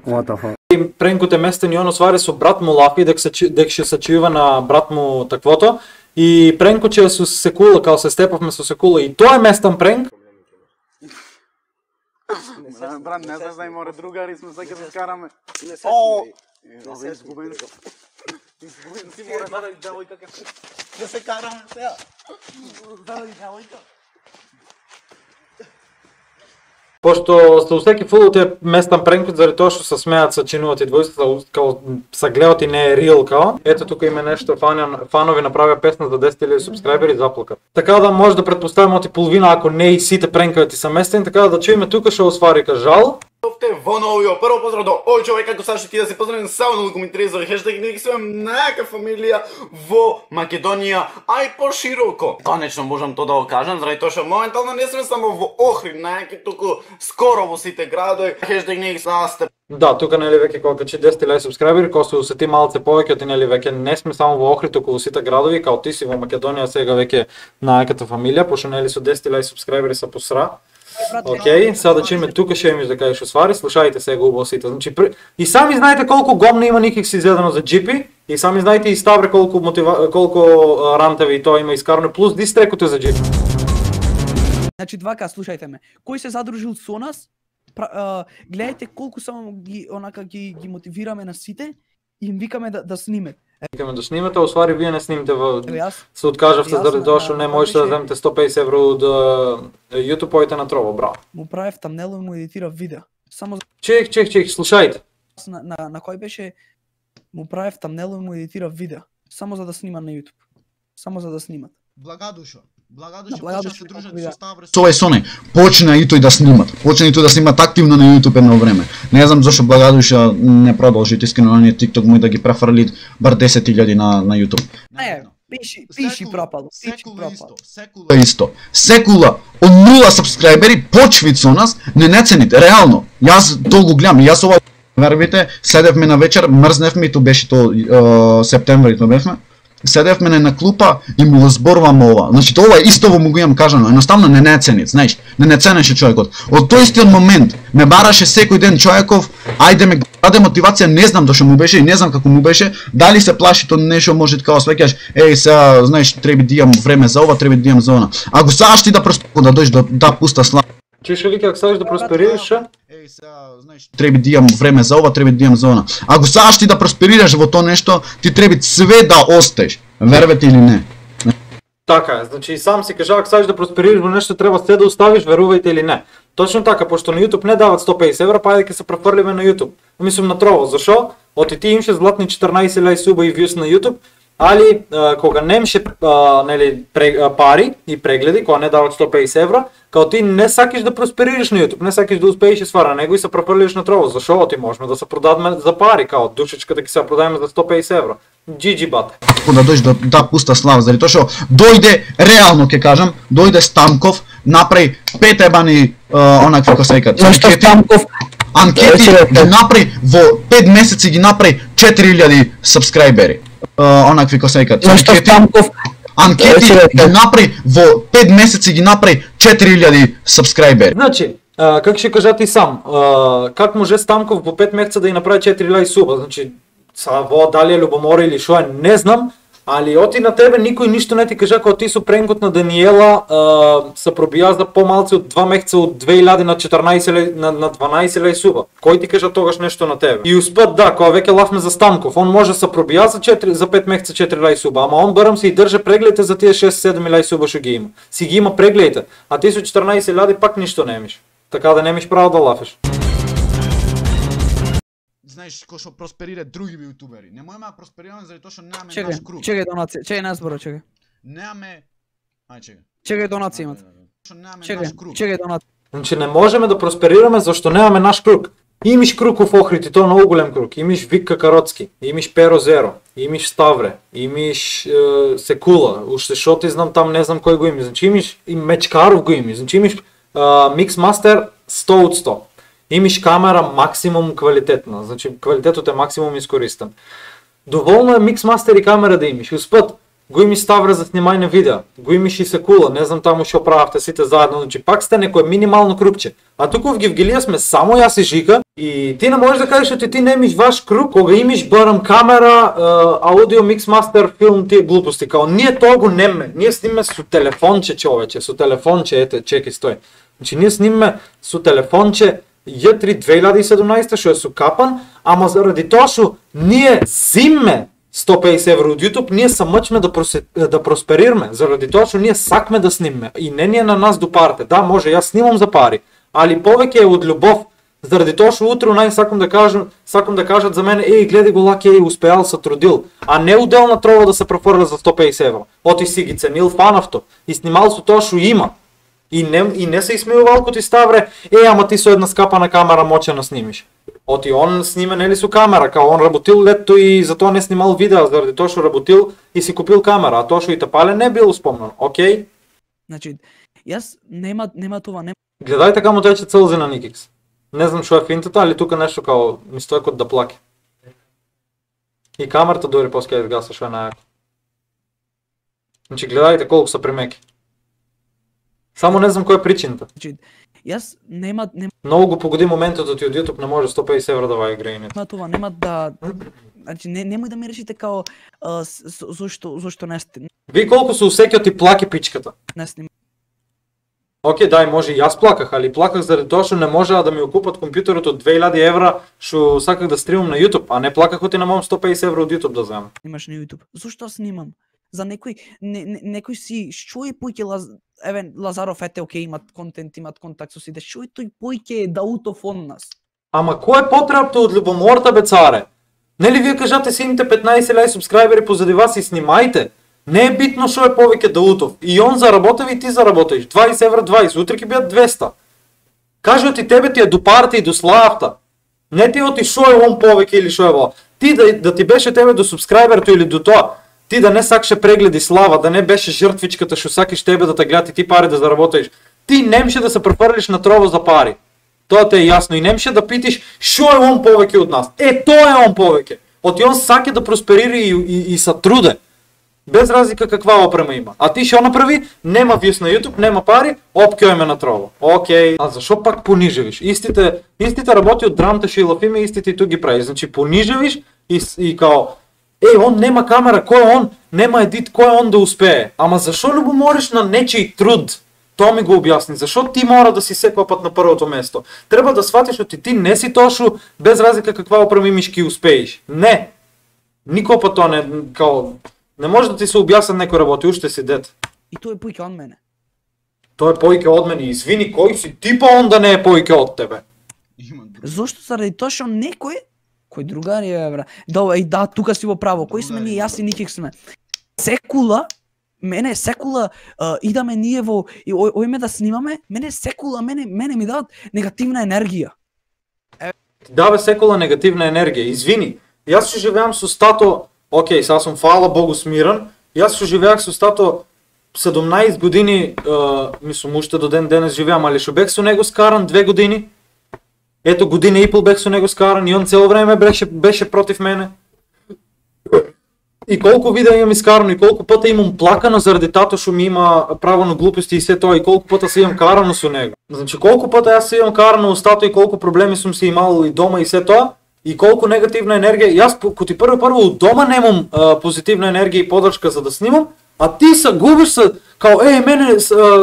What the fuck? Пренкот е местен и он освари со брат му лапи, дека ќе се чува на брат му таквото. И пренкот ќе со секула, као се степавме со секула, и тоа е местен пренк. Брат, не знаеш да има другари, сме сака да скараме. Изгубен си море заради девојка да се караме сега. Заради девојка. Пошто сте усеки фул од тие местен пренкот заради тоа што се смеат, се чинуваат и двојствата, као се гледат и не е реал као. Ето тука има нешто, фанови направија песна за 10.000 субскрајбери и заплакат. Така да може да претпоставиме оти половина ако не и сите пренкови ти се местени, така да чуеме тука што освари жал. Во новио, прво поздрав до овој човек како Саши ти да се поздравим само на коментари за хештег Никикс најака фамилија во Македонија, а и пошироко. Конечно можам тоа да го кажам, заради тоа што моментално не сме само во Охрид, најаки туку скоро во сите градови. Хештег Никикс сте. Да, тука нели веќе кога качи 10.000 субскрајбери, кога се усети малце повеќе, ти нели веќе не сме само во Охрид, туку во сите градови, као ти си во Македонија сега веќе најаката фамилија, пошто нели со 10.000 субскрајбери се посра. Океј, сега да чуеме тука што имаш да кажеш освари, слушајте сега убаво сите. Значи и сами знаете колку гомна има Никикс изедено за GP, и сами знаете и Ставре колку рантеви и тоа има искарано, плюс дистрекот е за GP. Значи двака, слушајте ме. Кој се задружил со нас? Гледајте колку само ги мотивираме на сите и им викаме да снимат. Викаме да снимате, освари вие не снимате се откажавте заради тоа што не можете да земете 150 евро од YouTube, појте на Трово, браво. Му правев тамнело и му едитирав видео. Само Чек, слушајте. На кој беше му правев тамнело и му едитирав видео, само за да снима на YouTube. Само за да снимат. Благодушо. Благодушо Почна се дружат видео. со Ставре, со овај со оној. Почна и тој да снимат. Почна и тој да снимат активно на YouTube едно време. Не знам зашто Благодушо не продолжи искрено на TikTok му да ги префрли бар 10.000 на YouTube. Не, пиши пропало. Секула исто. Секула од 0 сабскрајбери почвит со нас, не цените, реално. Јас тоа го гледам, јас ова вербите, седевме на вечер, мрзневме и тоа беше тоа септември тоа бевме. Седевме на клупа и му зборувам ова. Значи ова истово му го имам кажано, едноставно не ценит, знаеш, не ценеше човекот. Од тој истиот момент ме бараше секој ден човеков, ајде ме даде мотивација, не знам дошто му беше и не знам како му беше, дали се плаши тоа нешто може така свеќаш, еј сега, знаеш, треба да имам време за ова, треба да имам за она. Ако сакаш ти да да дојдеш до да пуста слава. Чуеш ли как сакаш да просперираш? Еј сега, знаеш, треба да имам време за ова, треба да имам за она. Ако сакаш ти да просперираш во тоа нешто, ти треба све да остаеш. Вервате или не? Така е, значи сам си кажа, ако сакаш да просперираш во нешто, треба се да оставиш, верувајте или не. Точно така, пошто на YouTube не дават 150 евра, па ајде ќе се префрлиме на YouTube. Мислам на Трово, зашо? Оти ти имаше златни 14 лај суба и вјус на YouTube, али кога немаше нели пари и прегледи, кога не дават 150 евра, као ти не сакаш да просперираш на YouTube, не сакаш да успееш и свара него и се префрлиш на Трово. Зашо? Оти можеме да се продадеме за пари, као душечка да ќе се продадеме за 150 евра. GG бате. Да дојдеш до да пуста слава, заради тоа што дојде реално ќе кажам, дојде Стамков, направи 5 ебани онакви како се викаат. Анкети ги направи во 5 месеци ги направи 4000 сабскрајбери. Онакви како се викаат. Анкети ги направи во 5 месеци ги направи 4000 сабскрајбери. Значи, как ќе кажат и сам, как може Стамков во 5 месеца да ја направи 4000 суба? Значи, во дали е љубомора или шо е, не знам, али оти на тебе никој ништо не ти кажа кога ти со пренкот на Даниела се пробија за помалци од 2 месеца од 2000 на 14 на 12 леј суба. Кој ти кажа тогаш нешто на тебе? И успет да, кога веќе лавме за Станков, он може се пробија за 5 месеца 4 леј суба, ама он барам се и држа прегледите за тие 6-7 леј суба што ги има. Си ги има прегледите, а ти со 14.000 пак ништо немиш. Така да немиш право да лафиш. Знаеш кој што просперира други јутубери. Не можеме да просперираме заради тоа што немаме Чекај, наш круг. чекај донација, чекај нас бро, чекај. Немаме чекај. Чекај донација имате. Чекај донација. Значи не можеме да просперираме зашто немаме наш круг. Имиш круг во Охрид, тоа многу голем круг. Имиш Вика Кароцки, имиш Перо Зеро, имиш Ставре, имиш Секула, уште шо ти знам там, не знам кој го имиш. Значи имиш и Мечкаров го имиш. Значи имиш Миксмастер 100 од 100. Имиш камера максимум квалитетна, значи квалитетот е максимум искористен. Доволно е миксмастер и камера да имаш. Успет, го имаш Ставре за снимање видео, го имаш и Секула, не знам таму што прававте сите заедно, значи пак сте некое минимално крупче. А туку в Гевгелија сме само јас и Жика и ти не можеш да кажеш че ти не имаш ваш круг, кога имаш барам камера, аудио, миксмастер, филм, тие глупости. Као ние тоа го немме, ние снимаме со телефонче човече, со телефонче, ете, чекај стој. Значи ние снимаме со телефонче J3 2017 што е со капан, ама заради тоа што ние зимме 150 евро од YouTube, ние се мъчме да просперираме, заради тоа што ние сакме да снимме и не ни е на нас до парите. Да, може, јас снимам за пари, али повеќе е од љубов, заради тоа што утре сакам да кажат за мене, еј, гледај го Лаки, еј, успеал, се трудил, а не уделна Трова да се префрля за 150 евро. Оти си ги ценил фанавто и снимал со тоа што има. И не се исмејувал ко ти Ставре, ама ти со една скапана камера моќе да снимиш. Оти он снима нели со камера, као он работил летто и затоа не снимал видео, заради тоа што работил и си купил камера, а тоа што и тапале не било спомнано, окей? Значи, јас нема това, нема. Гледај така му тече целзи на Никикс. Не знам што е финтата, али тука нешто као ми стои код да плаке. И камерата дори после ќе изгаса, што е најако. Значи гледајте колку се примеки. Само не знам која е причината. Значи, јас нема Многу го погоди моментот од YouTube, не може 150 евро да ваја играјне. това, нема да, значи немој да ми решите као зошто не сте. Ви колку се усеќа ти плаке пичката. Не снимам. Океј, дај, може и јас плаках, али плаках заради тоа што не можеа да ми окупат компјутерот од 2000 евра што саках да стримам на YouTube, а не плаках оти немам 150 евро од YouTube да земам. Снимаш на YouTube. Зошто снимам? За некој си што е поќе Лазаров ете окей, имат контент, имат контакт со сите. Што е тој поќе Даутов од нас? Ама кој е потребата од љубоморта бе царе? Нели вие кажате сините 15 лај субскрајбери позади вас и снимајте? Не е битно шо е повеќе Даутов. И он заработава и ти заработиш. 20 евра 20, утре ќе бидат 200. Кажат и тебе ти е до парата и до славата. Не ти оти шо е он повеќе или шо е во. Ти да ти беше тебе до субскрайберто или до тоа. Ти да не сакаше прегледи слава, да не беше жртвичката шо сакаш тебе да те гледат и ти пари да заработиш. Ти немше да се префрлиш на трово за пари. Тоа те е јасно и немше да питиш шо е он повеќе од нас. Тоа е он повеќе. Оти он саке да просперира и са труде. Без разлика каква опрема има. А ти шо направи? Нема вјус на YouTube, нема пари, опкеј ме на трово. Океј. А зашо пак понижевиш? Истите работи од драмата шо и лафиме, истите и ту ги прави. Значи понижевиш и као он нема камера, кој е он? Нема едит, кој е он да успее? Ама зашо любомориш на нечиј труд? Тоа ми го објасни. Зашо ти мора да си секој пат на првото место? Треба да сватиш оти ти не си тоа шо без разлика каква опрема имаш ки успееш. Не. Никој пат тоа не као не може да ти се објаснат некој работи, уште си дете. И тој е поиќе од мене. Тој е поиќе од мене. Извини, кој си ти па он да не е поиќе од тебе? Зошто заради тоа што некој кој другари е бра. Да, тука си во право. Кој сме ние, јас и Никик сме. Секула идаме ние во и ојме да снимаме, мене ми дадат негативна енергија. Ти даве секула негативна енергија. Извини, јас што живеам со стато, океј, сега сум фала Богу смирен. Јас што живеах со стато 17 години, мислам уште до ден денес живеам, али што бех со него скаран 2 години. Ето година и пол бех со него скаран и он цело време беше против мене. И колку видеа имам искарано и колку пата имам плакано заради тато што ми има право на глупости и се тоа и колку пата се имам карано со него. Значи колку пата јас се имам карано со тато и колку проблеми сум се имал и дома и се тоа и колку негативна енергија. Јас коти прво од дома немам позитивна енергија и подршка за да снимам, а ти се губиш се као мене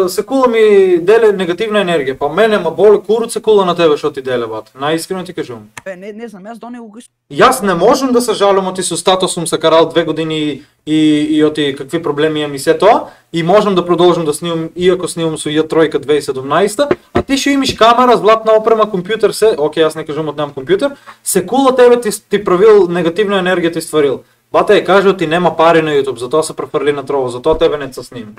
секула ми деле негативна енергија. Па мене ма боли куруц секула на тебе што ти деле бат. Најискрено ти кажувам. Не знам, јас до него го. Јас не можам да се жалам оти со стато сум се карал 2 години и оти какви проблеми имам и се тоа и можам да продолжам да снимам иако снимам со J3 2017, а ти што имаш камера, златна опрема, компјутер се, океј јас не кажувам од немам компјутер, секула тебе ти правил негативна енергија ти стварил. Бата кажа ти нема пари на YouTube, затоа се префрли на трово, затоа тебе не се снимам.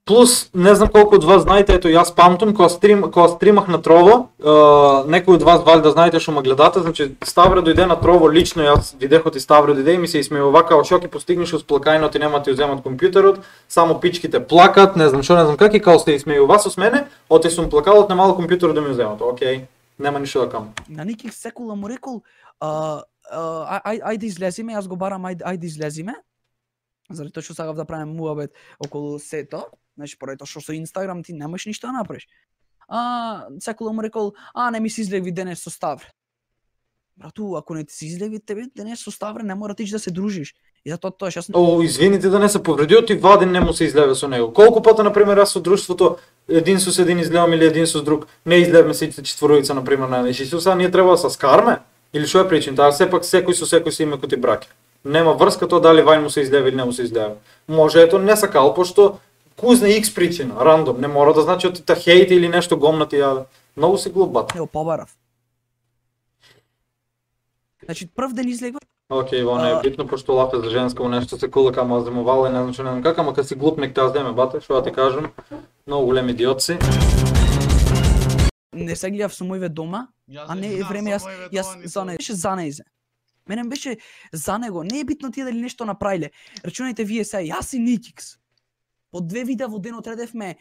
Плюс, не знам колку од вас знаете, ето јас памтам, кога стримах на трово, некој од вас вали да знаете што ме гледате, значи Ставре дојде на трово лично, јас видех оти Ставре дојде и ми се исмејува као шо ќе постигнеш од плакајно, ти нема ти уземат компјутерот, само пичките плакат, не знам как и као се исмејува со мене, оти сум плакал од немало компјутерот да ми уземат. Океј, нема ништо да кажам. На Никик секула му рекол ајде излезиме, јас го барам ајде излезиме. Заради тоа што сакав да правиме муабет околу сето, значи поради тоа што со Инстаграм ти немаш ништо да направиш. Секула му рекол, не ми се излеви денес со Ставре. Брату, ако не ти се излеви тебе денес со Ставре, не мора ти да се дружиш. И затоа тоа јас извините да не се повредио, ти ваден не му се излеве со него. Колку пата на пример јас со друштвото един со един излевам или един со друг, не излевме сите четворица на пример на Исуса, ние треба да се скарме. Или што е причината? Сепак секој со секој се има кои браќа. Нема врска тоа дали вај му се излева или не му се излева. Може ето не сакал, пошто кузна X причина, рандом, не мора да значи оти та хейт или нешто гомна ти јаве. Многу си глуп бат. Ево побарав. Значи прв ден излегва. Океј, во не е битно пошто лафе за женска нешто се кула кама земувала и не знам што не знам како, ама кога си глуп нек те земе бате, што да ти кажам. Многу големи идиотци. Не се гледав со мојве дома, а не е време јас за него. Беше за нејзе. Мене беше за него. Не е битно тие дали нешто направиле. Рачунајте вие сега, јас и Никикс. По 2 видеа во денот редевме,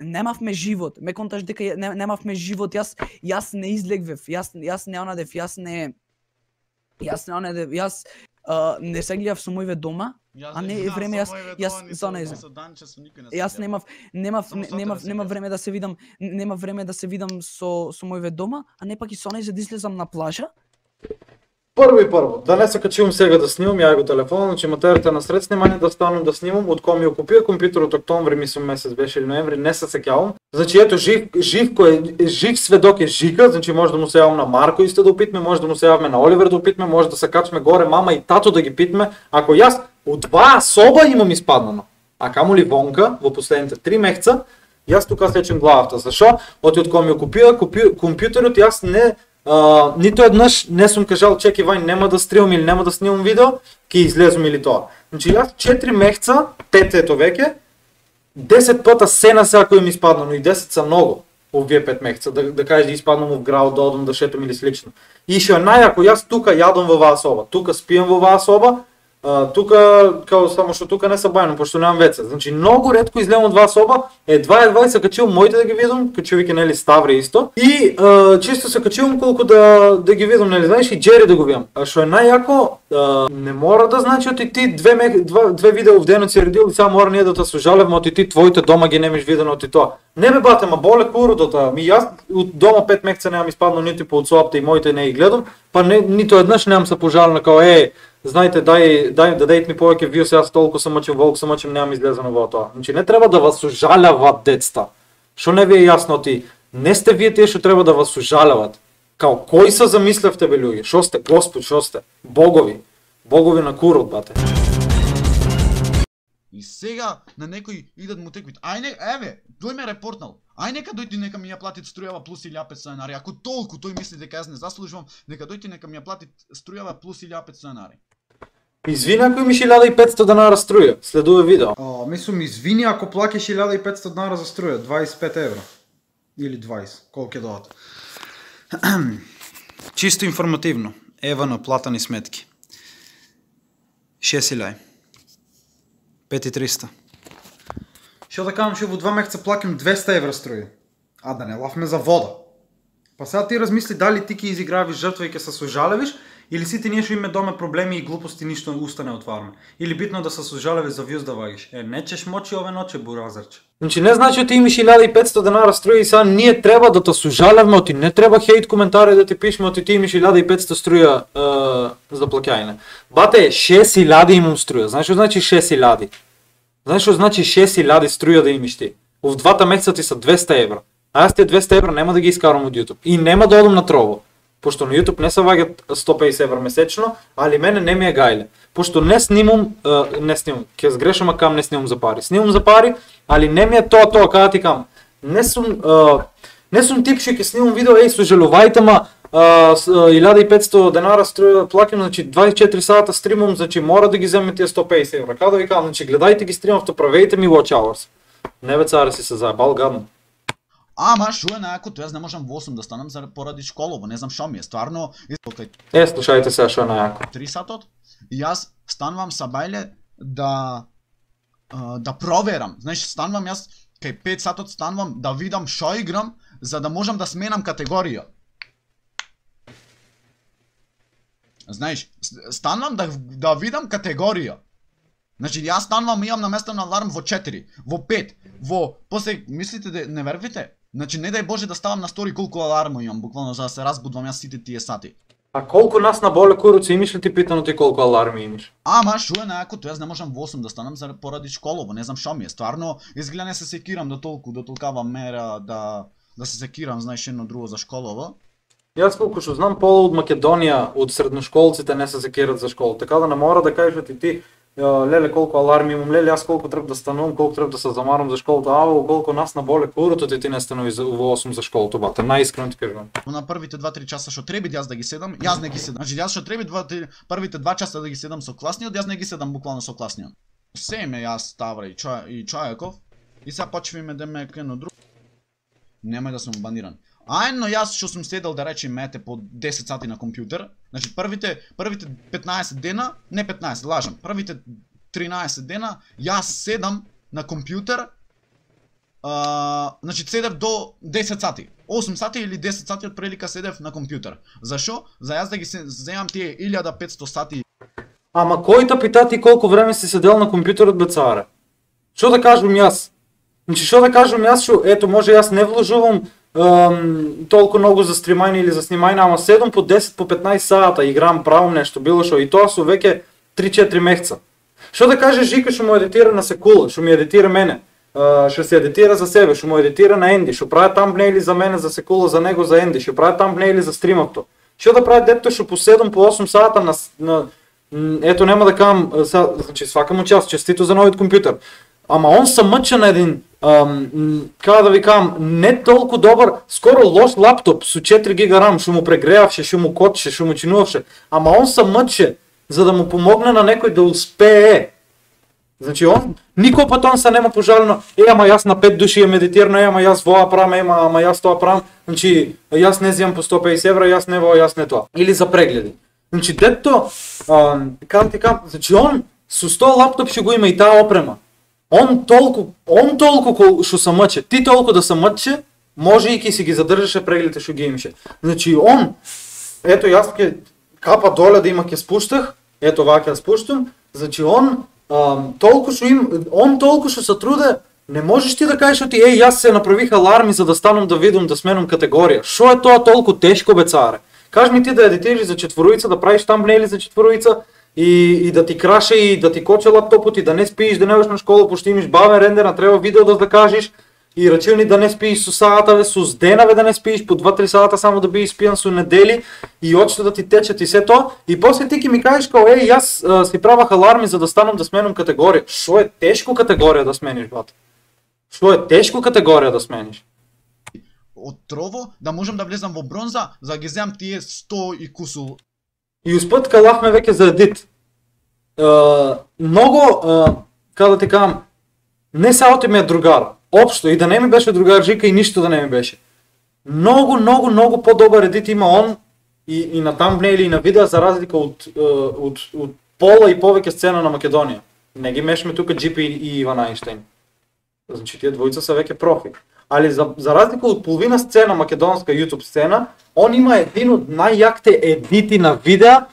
немавме живот. Ме конташ дека немавме живот. Јас не излегвев. Јас не онадев. Јас не се гледав со мојве дома, а не е време јас за нејзе. Јас немав време да се видам, со мојве дома, а не пак и со нејзе да излезам на плажа. Прво, да не се качувам сега да снимам, ја го телефон, значи материята на сред снимање да станам да снимам, од кога ми го купија компјутерот октомври, мислам месец беше или ноември, не се сеќавам. Значи ето жив сведок е Жика, значи може да му се јавам на Марко исто да опитме, може да му се јаваме на Оливер да опитме, може да се качме горе мама и тато да ги питме, ако јас од 2 соба имам испаднано, а камоли вонка во последните 3 месеца, јас тука сечем главата. Зашо? Од кога ми го купија компјутерот, јас нито еднаш не сум кажал чекај вај нема да стримам или нема да снимам видео, ќе излезум или тоа. Значи јас 4 месеца, 5 ето веќе, 10 пата сена сега кој ми испадна, но и 10 са многу овие 5 месеца, да кажеш да испаднам в град, да одам да шетам или слично. И што е најако, јас тука јадам во оваа соба, тука спиам во оваа соба, тука, као само што тука не се бајам, пошто немам веце. Значи, многу ретко излезам од оваа соба, едва се качувам моите да ги видам, качувајќи нели Ставре исто, и чисто се качувам колку да ги видам, нели, знаеш, и Джери да го видам. А што е најако, не мора да значи оти ти две видео в денот си редил, и сега мора ние да те сожалевме, оти ти твоите дома ги немеш видено оти тоа. Не бе бате, ма боле курудота, ми јас од дома 5 месеца немам испаднал нити по соапта и моите не ги гледам, па нито еднаш немам се пожалена као знаете, дај да дадете ми повеќе вио, сега толку се мъчим, волку се мъчим, немам излезено во тоа. Значи не треба да вас ужаляват децата. Што не ви е јасно ти? Не сте вие тие што треба да вас ужаляват. Као кои се замислевте бе луѓе? Што сте? Господ, што сте? Богови. Богови на курот, бате. И сега на некој идат му теквит. Еве, тој ме репортнал. Ај нека дојди нека ми ја плати струјава плюс 1500 денари. Ако толку тој мисли дека јас не заслужувам, нека дојди нека ми ја плати струјава плюс 1500 денари. Извини ако имаш 1500 денара струја, следува видео. Мислам, извини ако плакаш 1500 денара за струја, 25 евро. Или 20, колко ќе дадат. Чисто информативно, ева на платани сметки. 6000. 5300. Што да кажам, што во 2 месеца плакам 200 евра струја. А да не лавме за вода. Па сега ти размисли дали ти ќе изигравиш жртва и ќе се сожалевиш, или сите ние што имаме дома проблеми и глупости ништо уста не отвараме. Или битно да се сожалевиш за вјуз да вагиш. Не чеш мочи ове ноче, буразерче. Значи не значи ти имаш 1500 денара струја и сега ние треба да те сожалевме, оти не треба хейт коментари да ти пишеме, оти ти имаш 1500 струја за плаќање. Бате, 6000 имам струја. Знаеш што значи 6000? Знаеш што значи 6000 струја да имаш ти? В 2 месеца ти са 200 евра. А јас тие 200 евра нема да ги искарам од YouTube. И нема да одам на трово. Пошто на YouTube не се ваѓат 150 евра месечно, али мене не ми е гајле. Пошто не снимам, ќе сгрешам акам не снимам за пари. Снимам за пари, али не ми е тоа, кога ти кам. Не сум тип што ќе снимам видео, сожалувајте ма, 1500 денара плакам, значи 24 сата стримам, значи мора да ги земе тие 150 евра. Као да ви кажам, значи гледајте ги стримавте, правејте ми watch hours. Не бе царе си се заебал гадно. Ама шо е најакото, јас не можам во 8 да станам поради школово, не знам шо ми е, стварно... Слушајте сега шо е најако. 3 сатот, и јас станвам са бајле да проверам, знаеш, станвам јас, кај 5 сатот станвам да видам шо играм, за да можам да сменам категорија. Знаеш, станвам да видам категорија. Значи, јас станвам, имам наместен аларм во 4, во 5, после, мислите да не вервите? Значи, не дај Боже да ставам на стори колку аларма имам, буквално за да се разбудвам јас сите тие сати. А колку нас на боле куруци имаш ли ти питано ти колку аларми имаш? Ама шо е најакото, јас не можам во 8 да станам поради школово, не знам шо ми е, стварно, изгледа не се секирам до толкава мера да се секирам, знаеш, едно друго за школово. Јас колку што знам, пола од Македонија, од средношколците не се секират за школа, така да не мора да кажеш ти леле колку аларми имам, леле јас колку треба да станувам, колку треба да се замарам за школата, колку нас на боле курото ти не станови во 8 за школата, бате, најискрено ти кажувам. На првите 2-3 часа што треба јас да ги седам, јас не ги седам. Значи јас што треба првите 2 часа да ги седам со класниот, јас не ги седам буквално со класниот. Семе јас Ставра и Чајаков и сега почваме да ме кено друг. Немај да сум баниран. Ајно јас што сум седел да речем мете по 10 сати на компјутер, значи првите 15 дена, не 15, лажам, првите 13 дена јас седам на компјутер, значи седев до 10 сати, 8 сати или 10 сати од прилика седев на компјутер. Зашо? За јас да ги земам тие 1500 сати. Ама кој те пита ти колку време си седел на компјутерот бе царе? Што да кажувам јас? Значи што да кажувам јас што ето може јас не вложувам толку многу за стримање или за снимање, ама 7 по 10 по 15 сата играм, правам нешто, било што, и тоа со веќе 3-4 месеца. Што да каже Жика што му едитира на Секула, што ми едитира мене, што се едитира за себе, што му едитира на Енди, што прави тамбнейли за мене, за Секула, за него, за Енди, што прави тамбнейли за стримавто. Што да прави детето што по 7 по 8 сата на ето нема да кажам, значи свака му час, честито за новиот компјутер. Ама он се мъча на един, како да ви кажам, не толку добар, скоро лош лаптоп со 4 гига RAM, што му прегреавше, што му котше, што му чинуваше. Ама он се мъче за да му помогне на некој да успее Значи он, никој пат он се нема пожалено, ама јас на 5 души ја медитирано, ама јас воа правам, ама јас тоа правам, значи јас не земам по 150 евра, јас не во, јас не тоа. Или за прегледи. Значи дето, значи он со 100 лаптоп ќе го има и таа опрема. Он толку што се мъче, ти толку да се мъче, може и ки си ги задржаше прегледите што ги имаше. Значи он, ето јас ќе капа доле да има ќе спуштах, ето вака ја спуштам, значи он толку што се труде, не можеш ти да кажеш ти јас се направих аларми за да станам да видам да сменам категорија. Шо е тоа толку тешко бе царе? Кажи ми ти да едитираш за четворуица, да правиш тамбнели за четворуица и да ти краше и да ти коче лаптопот и да не спиеш, да не одиш на школа, пошто имаш бавен рендер, на треба видео да закажеш и рачилни да не спиеш со саатаве, со денаве да не спиеш, по 2-3 сата само да бидеш спијан со недели и очите да ти течат и се тоа. И после ти ќе ми кажеш као јас си правах аларми за да станам да сменам категорија. Шо е тешко категорија да смениш, брат? Шо е тешко категорија да смениш? Отрово да можам да влезам во бронза, за да ги земам тие 100 и кусу. И успет калахме веќе за едит. Многу, како да ти кажам, не саоти ми е другар. Општо, и да не ми беше другар Жика и ништо да не ми беше. Многу по-добар едит има он и на тамбнели и на видео за разлика од пола и повеќе сцена на Македонија. Не ги мешаме тука GP и Иван Айнштейн. Значи тие двојца се веќе профи. Али за разлика од половина сцена македонска YouTube сцена, он има един од најјакте едити на видеа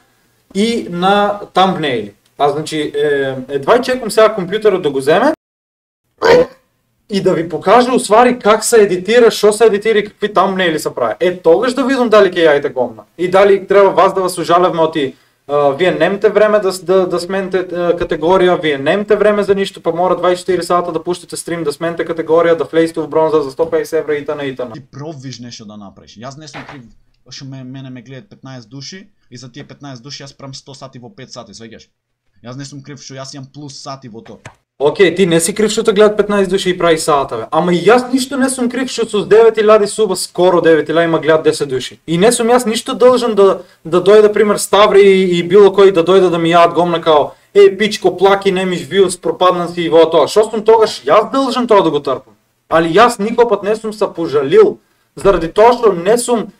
и на тамбнели. Значи едва чекам сега компјутерот да го земе и да ви покаже усвари как се едитира, шо се едитира и какви тамбнели се прави. Тогаш да видам дали ќе јајте гомна. И дали треба вас да вас ужалевме оти вие немте време да смените категорија, вие немте време за ништо, па мора 24 сата да пуштите стрим, да смените категорија, да влезете во бронза за 150 евра и т.н. Ти пробвиш нешто да направиш. Јас не сум крив што мене ме гледат 15 души и за тие 15 души јас правам 100 сати во 5 сати, свеќаш? Јас не сум крив што јас имам плюс сати во тоа. Океј, ти не си крив што те гледат 15 души и прави сатаве. Ама и јас ништо не сум крив што со 9000 суба, скоро 9000 има гледат 10 души. И не сум јас ништо должен да дојде пример Ставри и било кој да дојде да ми јаат гомна као пичко, плаки, немиш виус, пропаднан си и во тоа. Што сум тогаш јас должен тоа да го трпам. Али јас никој пат не сум се пожалил заради тоа што не сум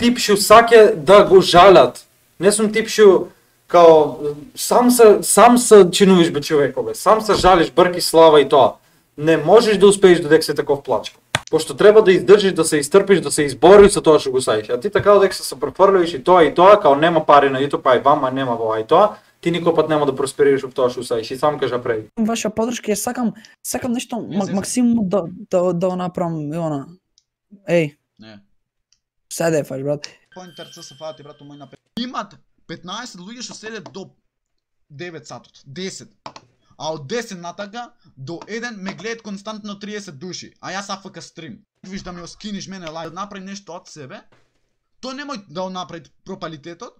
тип што саќе да го жалат. Не сум тип што као сам се чинувиш бе човеко бе, сам се жалиш, брки слава и тоа. Не можеш да успееш додека си таков плачко. Пошто треба да издржиш, да се изтрпиш, да се избориш со тоа што го саиш. А ти така додека се префрлиш и тоа, као нема пари на YouTube, а и вама нема во и тоа, ти никој пат нема да просперираш во тоа што саиш. И сам кажа преди. Ваша подршка, сакам нешто максимум да направам она. Не. Седе фаш, брат. Поинтерца се фати, брато мој на имат 15 луѓе што седат до 9 сатот, 10. А од 10 натака до 1 ме гледат константно 30 души, а јас АФК стрим. Виж да ме оскиниш мене лайв, да направи нешто од себе, тој немој да го направи пропалитетот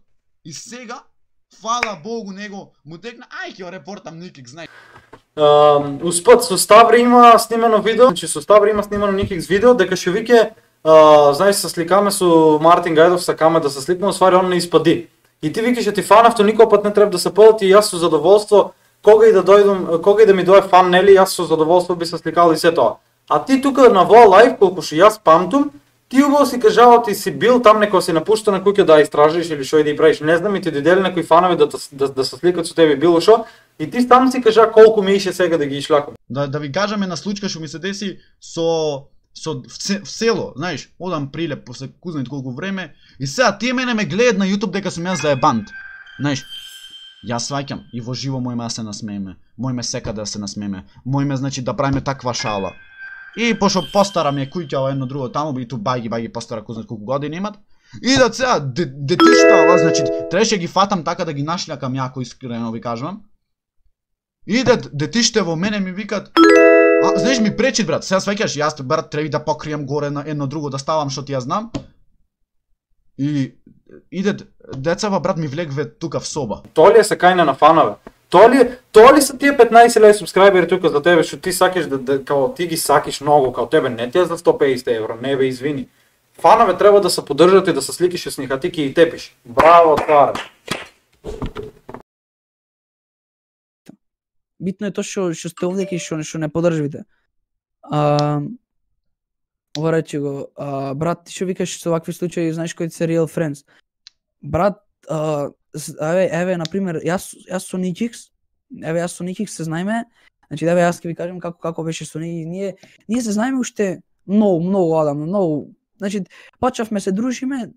и сега, фала Богу, него му текна, ќе го репортам Никик, знај. Успат, со Ставри има снимано видео, значи со Ставри има снимано Никикс видео, дека што вике, знаеш, се сликаме со Мартин Гајдов, сакаме да се сликаме, освари он не испади. И ти викаш ти фанавто, никој пат не треба да се падат и јас со задоволство, кога и да ми дое фан, нели, јас со задоволство би се сликал и се тоа. А ти тука на во лайв, колку што јас памтум, ти убаво си кажал, ти си бил там некој си напушта на куќа да истражиш или што и да и правиш, не знам, и ти дојдели некои фанови да се сликат со тебе било што, и ти там си кажа колку ми ише сега да ги ишлакам. Да ви кажаме на случка што ми се деси в село, знаеш, одам прилеп после кузнат колку време и сега тие мене ме гледат на YouTube дека сум јас заебант. Знаеш, јас сваќам и во живо мојме да се насмееме, мојме секаде да се насмееме, мојме значи да правиме таква шала. И пошто постара ми е куќа едно друго таму, и ту бајги постара кузнат колку години имат. И да сега детишта, значи требаше ги фатам така да ги нашлякам јако, искрено ви кажувам. И детиште во мене ми викат, знаеш ми пречит брат, сега сваќаш, јас брат треби да покријам горе на едно друго, да ставам што ти ја знам. И идет децава брат ми влегве тука в соба. Тоа ли е се кајна на фанове? Тоа ли се тие 15.000 субскрајбери тука за тебе што ти сакаш као ти ги сакиш многу, као тебе не ти е за 150 евро, не бе извини. Фанове треба да се поддржат и да се сликиш с них, а ти ги тепиш. Браво, тваре. битно е тоа што сте овде и што не поддржувате. Ова рече го, брат, ти што викаш со вакви случаи, знаеш кои се real friends. Брат, еве на пример, јас со Nikix, јас со Nikix се знаеме. Значи еве јас ќе ви кажам како беше со ние се знаеме уште многу одамно, многу. Значи почнавме се дружиме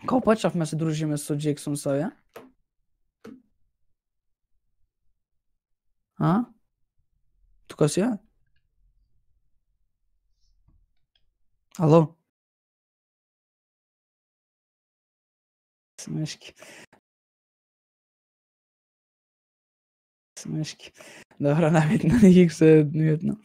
како почнавме се дружиме со Джексон Савја? Тука си ја? Ало? Смешки. Добро, набитно, не се набитно.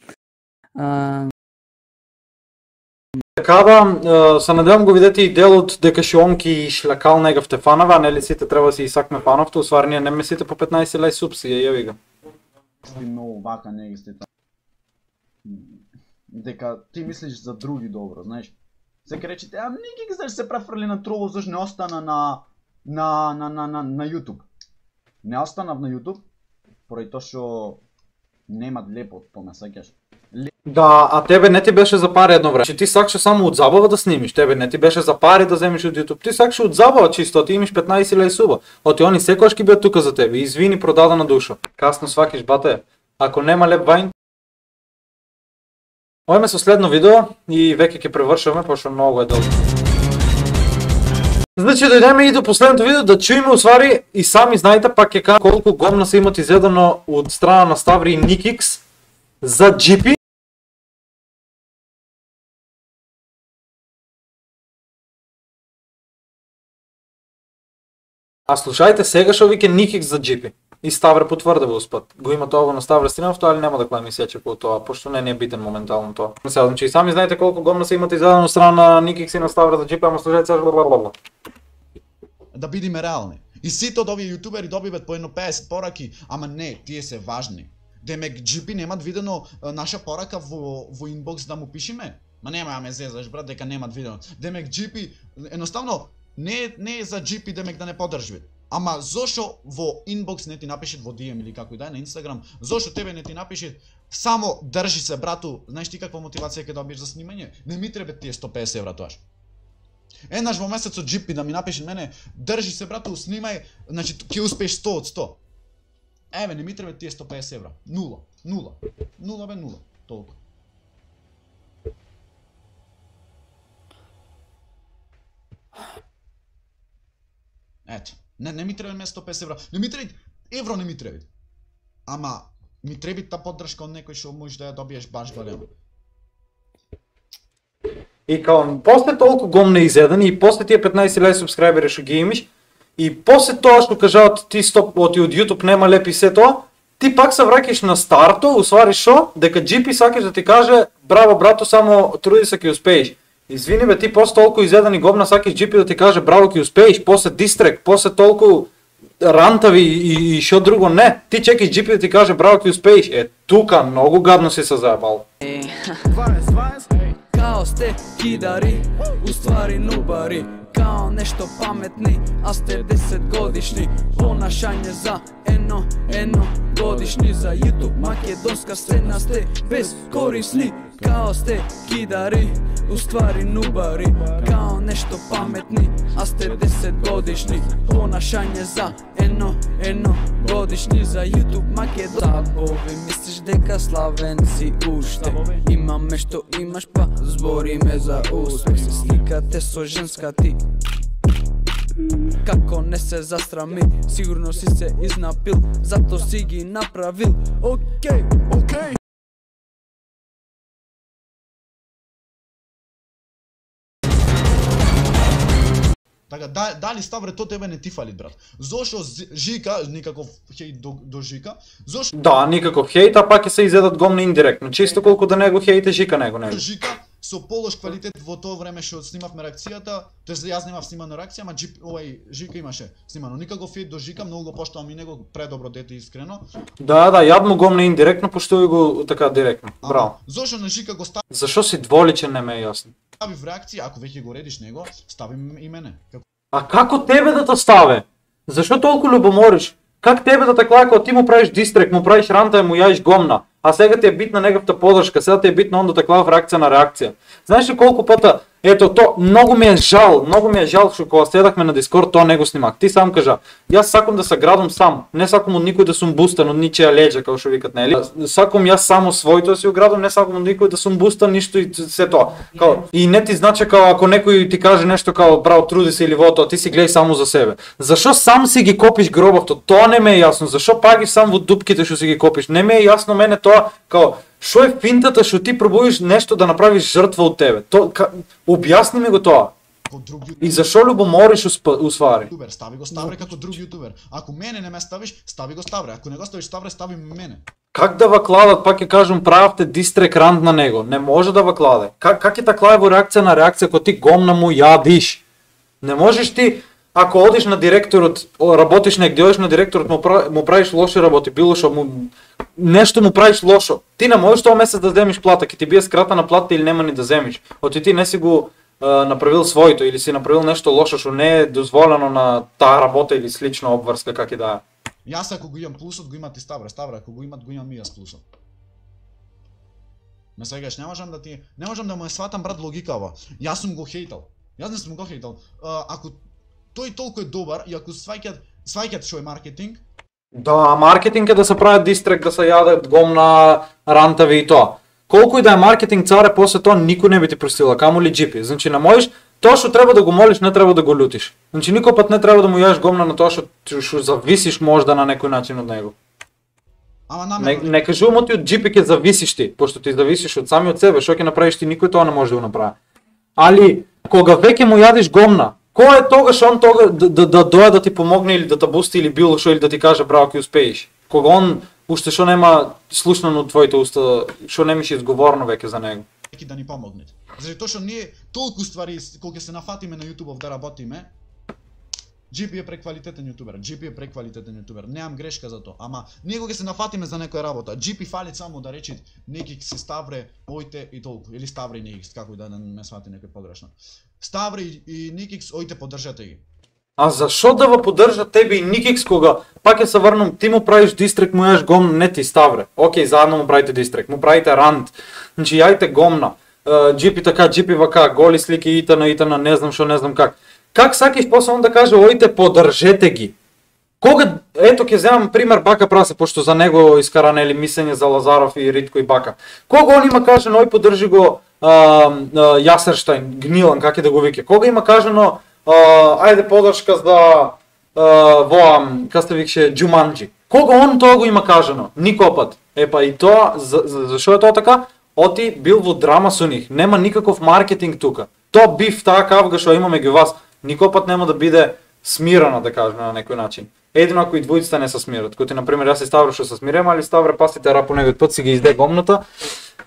Така да, се надевам го видите и делот дека Шонки и шлакал негав те фанава, а нели сите треба си исакме фановто, усвари ние не месите по 15 леј субсидија, јави го. Ти многу вака не ги сте дека ти мислиш за други добро, знаеш. Сека речете, Никикс зашто се префрли на Trovo, зашто не остана на YouTube. Не останав на YouTube, поради тоа што нема лепо по ме сеќаш. Да, а тебе не ти беше за пари едно време. Ти сакаше само од забава да снимиш, тебе не ти беше за пари да земиш од YouTube. Ти сакаше од забава чисто, ти имаш 15 леј суба. Оти они секогаш ќе бидат тука за тебе. Извини, продадена душа. Касно свакиш, бате. Ако нема леп вајн, ојме со следно видео и веќе ќе превршаме, пошто многу е долго. Значи дојдеме и до последното видео да чуеме усвари и сами знаете, пак ќе кажам колку гомна се имат изедено од страна на Ставри и Nikix за GP. А слушајте сега што вика Nikix за GP. И Ставре потврди во успат. Го има тоа на Ставре стримав тоа, али нема да клами сеќа по тоа, пошто не е битен моментално тоа. Сега, значи и сами знаете колку гомна се имате изедено од страна на Nikix и на Ставре за GP, ама слушајте сега бла. Да бидиме реални. И сите од овие јутубери добиваат по едно 50 пораки, ама не, тие се важни. Демек GP немат видено наша порака во инбокс да му пишеме? Ма нема ја ме зезаш брат дека немат видено. Демек GP едноставно не е за GP демек да не поддржи. Ама зошто во инбокс не ти напишет во DM или како и да е на Instagram, зошто тебе не ти напишет само држи се брату, знаеш ти каква мотивација ќе добиеш за снимање? Не ми треба тие 150 евра тоаш. Еднаш во месецот GP да ми напише мене, држи се брату, снимај, значи ќе успееш 100 од 100. Еве, не ми треба тие 150 евра. Нула бе нула, толку. Ето, не ми треба 150 евра, не ми треба, евро не ми треба. Ама, ми треба та поддршка од некој што можеш да ја добиеш баш големо. И као, после толку гомна изедени и после тие 15 леј субскрайбери што ги имаш, и после тоа што кажаат ти стоп од YouTube нема леп и се тоа, ти пак се враќаш на старто, усвари шо, дека GP сакаш да ти каже браво брато, само труди се ќе успееш. Извини бе, ти после толку изедени гомна сакаш GP да ти каже браво ќе успееш, после дистрек, после толку рантави и шо друго не. Ти чекаш GP да ти каже браво ќе успееш. Тука многу гадно си се заебал. Као сте кидари, уствари нубари, као нешто паметни, а сте 10 годишни. Понашање за едно годишни, за YouTube македонска сцена сте безкорисни. Као сте кидари, уствари нубари, као нешто паметни, а сте 10 годишни. Понашање за едно годишни, за YouTube македонска. Забови мислиш дека славенци уште имаме што имаш, па збориме за успех. Се сликате со женска ти, како не се застрами, сигурно си се изнапил, зато си ги направил. Океј. Така, дали Ставре, то тебе не ти фали, брат. Зошто Жика, никаков хејт до Жика, зошто... Да, никаков хејт, а пак ќе се изедат гомна индиректно. Чисто колку да него хејте, Жика него. Жика со полош квалитет во тоа време што снимавме реакцијата, тоест јас немав снимана реакција, ама Жика имаше снимано. Никаков хејт до Жика, многу го поштувам и него, предобро дете искрено. Да, јадмо гомна индиректно, поштуј го така директно. Браво. Зошто на Жика го стави... Зашо си дволичен, не ме е јасно. Стави в реакција, ако веќе го редиш него, стави и мене. А како тебе да те ставе? Защо толкова любомориш? Как тебе да така, ако ти му правиш дистрек, му правиш ранта и му яеш гомна, а сега ти е битна неговата подръжка, сега ти е битна онда такава в реакция на реакция. Знаеш ли колко пъта? Ето, то много ми е жал, защото кога седахме на Дискорд, то не го снимах. Ти сам кажа, аз сакам да се градам сам, не сакам от никой да сум бустан, от ничия леджа, kao што викат, нели? Сакам аз само своето да си оградам, не сакам от никой да сум бустан, нищо и все това. И не ти значи, ако некой ти каже нещо, браво, труди се или вото, ти си гледай само за себе. Защо сам си ги копиш гробахто? То не ме е ясно. Защо пагиш сам в дупките, що си ги копиш? Не ме е ясно мене това, шо е финтата, що ти пробуеш нещо да направиш жртва от тебе? Обясни ми го това. И защо любомориш усвари? Стави го Ставре како друг ютубер. Ако мене не ме ставиш, стави го Ставре. Ако не го ставиш Ставре, стави мене. Как да вакладат, пак ќе кажем, прававте дистрек рант на него? Не може да вакладе. Как е такава во реакция на реакция, ако ти гомна му ядиш? Не можеш ти, ако одиш на директорот, работиш негде, одиш на директорот, му правиш лоши работи, било шо му нещо му правиш лошо. Ти не можеш този месец да вземеш плата, ке ти бие скратена плата или нема ни да вземеш. Оти ти не си го направил своето или си направил нещо лошо, що не е дозволено на таа работа или слична обврска, как и да е. Јас ако го имам плюсот, го имат и Ставре. Ставре ако го имат, го имам и јас плюсот. Ме сегаш, не можам да му е сватам брат логикава. Јас сум го хейтал. Јас не сум го хейтал. Ако тој толку е добар и ако сваќат што е маркетинг. Да, маркетинг е да се правят дистрек, да се јадат гомна рантави и тоа. Колку и да е маркетинг царе, после тоа никој не би ти простила, камо ли джипи. Значи не можеш, тоа што треба да го молиш, не треба да го лютиш. Значи никој пат не треба да му јадеш гомна на тоа што зависиш можда на некој начин од него. Не кажувам ти од джипи ќе зависиш ти, пошто ти зависиш од самиот себе, што ќе направиш ти, никој тоа не може да го направи. Али кога веќе му јадиш гомна, кој е тогаш он тога да дојде да ти помогне или да те бусти или било што или да ти каже браво ќе успееш? Кога он уште што нема слушнано од твоите уста, што немаш изговорно веќе за него. Да ни помогнете. Затоа што ние толку ствари кога се нафатиме на YouTube да работиме, GP е преквалитетен ютубер, немам грешка за тоа, ама ние кога се нафатиме за некоја работа, GP фали само да речи неких се Ставре, ојте и толку, или Ставре и Никикс, како и да не свати некој погрешно. Ставре и Никикс, ојте поддржате ги. А зашо да во поддржат тебе и Никикс кога пак ќе се врнам, ти му правиш дистрек, му јаш гомна, не ти Ставре. Океј, заедно му правите дистрек, му правите рант. Значи јајте гомна. GP така, GP вака, голи слики итана, не знам шо, не знам как. Как сакаш после он да каже, ојте поддржете ги? Кога, ето ќе земам пример Бака Прасе, пошто за него искара нели мислење за Лазаров и Ритко и Бака. Кога он има кажано, ој поддржи го Јасерштајн, Гнилан, как е да го вике. Кога има кажано, ајде поддршка за кај сте викше Джуманджи. Кога он тоа го има кажано? Никој пат. Епа и тоа, зашо е тоа така? Оти бил во драма со нив. Нема никаков маркетинг тука. Тоа бив таа кавга што имаме ги вас, никој пат нема да биде смирана, да кажеме на некој начин. Едино ако и двојците не се смират. Кој например јас и Ставре што се смираме, али Ставре пастите рапо негој пат си ги изде гомната.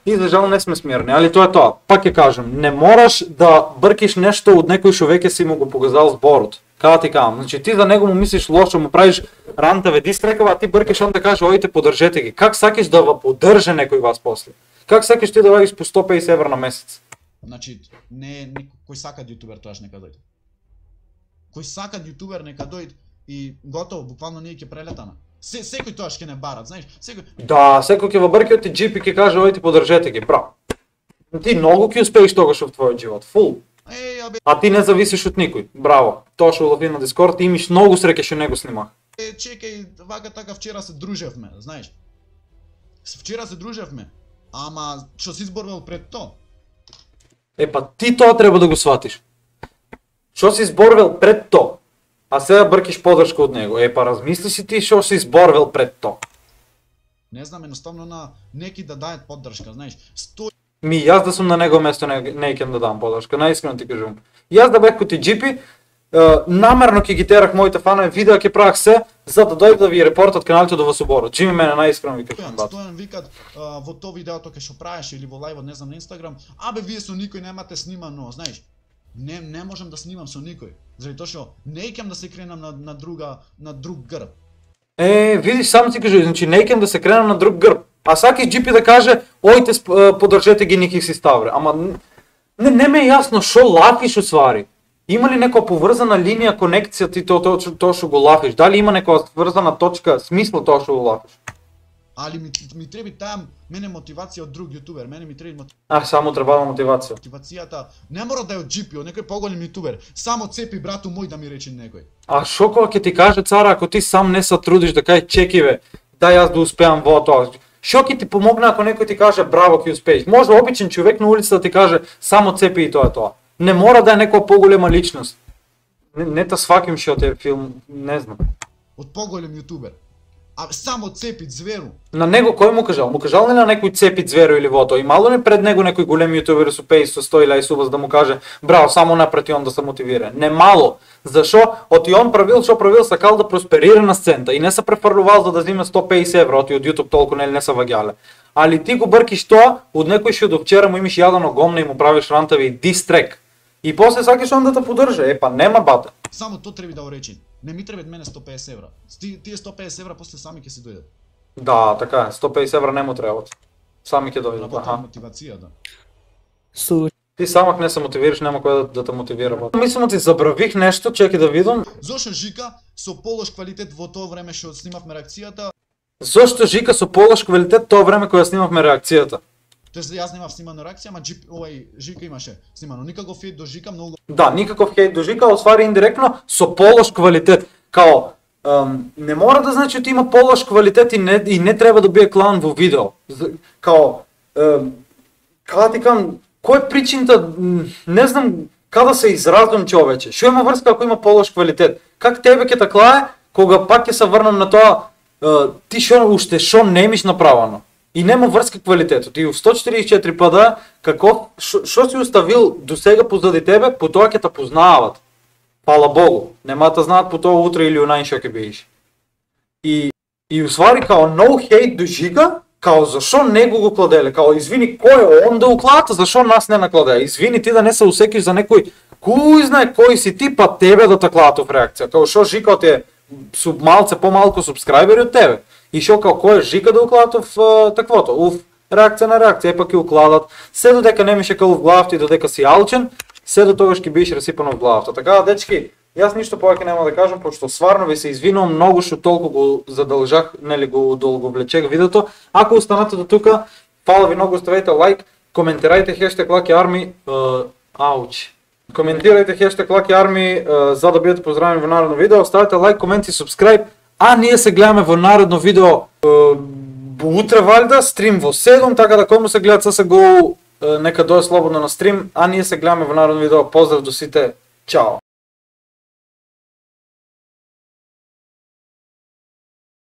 И за жал не сме смирни, али тоа е тоа. Пак ќе кажам, не мораш да бркиш нешто од некој што веќе си му го показал зборот. Када ти кажам, значи ти за него му мислиш лошо, му правиш рантаве дистрекава, а ти бркиш он да каже ојте поддржете ги. Как сакаш да ва поддржи некој вас после? Как сакаш ти да вадиш по 150 евра на месец? Значи, кој сака ютубер тоаш нека дојде. Кој сака ютубер нека дојде и готово, буквално ние ќе прелетаме. Секој тоаш ќе не барат, знаеш, секој. Да, секој ќе вабрке од GP ќе каже ојте поддржете ги, браво. Ти многу ќе успееш тогаш во твојот живот, фул. А ти не зависиш од никој. Браво. Тоа што улови на Дискорд, ти имаш многу среќа што него снимах. Чекај, вака така вчера се дружевме, знаеш. Вчера се дружевме. Ама што си изборвал пред тоа? Епа ти тоа треба да го сватиш. Што си изборвал пред тоа? А сега бркиш поддршка од него. Епа размисли си ти што си изборвал пред тоа. Не знам, едноставно на неки да дајат поддршка, знаеш. Јас да сум на него место не ќе да дам поддршка, наискрено ти кажувам. Јас да бев кој GP, намерно ќе ги терах моите фанови, видео ќе правах се за да дојдат да ви репортат каналите да вас оборот. Джими мене наискрено ви кажувам. Стојан викат во тоа видеото кај што правиш или во лајвот, не знам, на Инстаграм, абе вие со никој немате снимано, знаеш. Не можам да снимам со никој, заради тоа што не икам да се кренам на друг грб. Видиш, само ти кажу, значи не икам да се кренам на друг грб. А сакаш GP да каже, ојте поддржете ги Никикс и Ставре. Ама не ме е јасно шо лафиш усвари. Има ли некоја поврзана линија, конекција ти тоа што го лафиш? Дали има некоја сврзана точка, смисла тоа што го лафиш? Али ми треби таа мене мотивација од друг јутубер, мене ми треби Само требава мотивација. Мотивацијата не мора да е од GP, од некој поголем јутубер. Само цепи брату мој да ми рече некој. А шо кога ќе ти каже цара, ако ти сам не се трудиш да кажеш чекиве, дај јас да успеам во тоа. Шо ќе ти помогне ако некој ти каже браво ќе успееш? Може обичен човек на улицата да ти каже само цепи и тоа е тоа. Не мора да е некоја поголема личност. Не та сваким што е филм, не знам. Од поголем јутубер. А само цепи зверу. На него кој му кажал? Му кажал ли на некој цепи зверу или во тоа? Имало ли пред него некој голем јутубер со 500, 100 или субас да му каже браво, само напред и он да се мотивира? Не мало. Зашо? Оти он правил што правил, сакал да просперира на сцената и не се префрлувал за да зиме 150 евро, оти од YouTube толку не се ваѓале. Али ти го бркиш тоа, од некој што до вчера му имаш јадено гомна и му правиш рантави дистрек. И после сакаш он да те поддржа, па нема бата. Само тоа треба да уречи. Не ми требат мене 150 евра. Тие 150 евра после сами ќе си дојдат. Да, така е. 150 евра не му требат. Сами ќе дојдат. Работа мотивација, да. Ти самак не се мотивираш, нема кој да те мотивира. Мислам ти забравих нешто, чекај да видам. Зошто Жика со полош квалитет во тоа време што снимавме реакцијата? Зошто Жика со полош квалитет тоа време кога снимавме реакцијата? Тоест јас немав снимана реакција, ама Жика имаше снимано. Никаков хейт до Жика, многу. Да, никаков хейт до Жика, освари индиректно со полош квалитет. Као не мора да значи ти има полош квалитет и не треба да биде клан во видео. Као кога ти кам кој е причината, не знам када се изразум човече. Што има врска ако има полош квалитет? Как тебе ќе таклае кога пак ќе се врнам на тоа ти што не имаш направено? И нема врска квалитетот. И в 144 пада, што си оставил до сега позади тебе, по тоа ќе те познават. Фала Богу. Нема да знаат по тоа утре или онај што ќе биеш. И усвари као no hate до Жига, као зашо него го кладеле, као извини кој е он да уклада, зашо нас не накладе. Извини ти да не се усекиш за некој, кој знае кој си ти, па тебе да такладат в реакција. Као шо Жика е малце помалку субскрайбери од тебе. И шо као кој е Жика да укладат в таквото, реакција на реакција, епак ќе укладат, се додека не мише као в главата и додека си алчен, се до тогаш ќе биеш расипано в главата. Така, дечки, јас ништо повеќе нема да кажам, пошто сварно ви се извинувам многу што толку го задолжах, нели го долговлечех видеото. Ако останате до тука, фала ви многу, ставете лайк, коментирајте хештег Lucky Army, коментирајте хештег Lucky Army за да бидете поздравени во наредно видео, ставете лайк, комент и субскрайб, а ние се гледаме во наредно видео утре валјда, стрим во 7, така да кому се гледат ССГО, нека дое слободно на стрим, а ние се гледаме во наредно видео. Поздрав до сите, чао!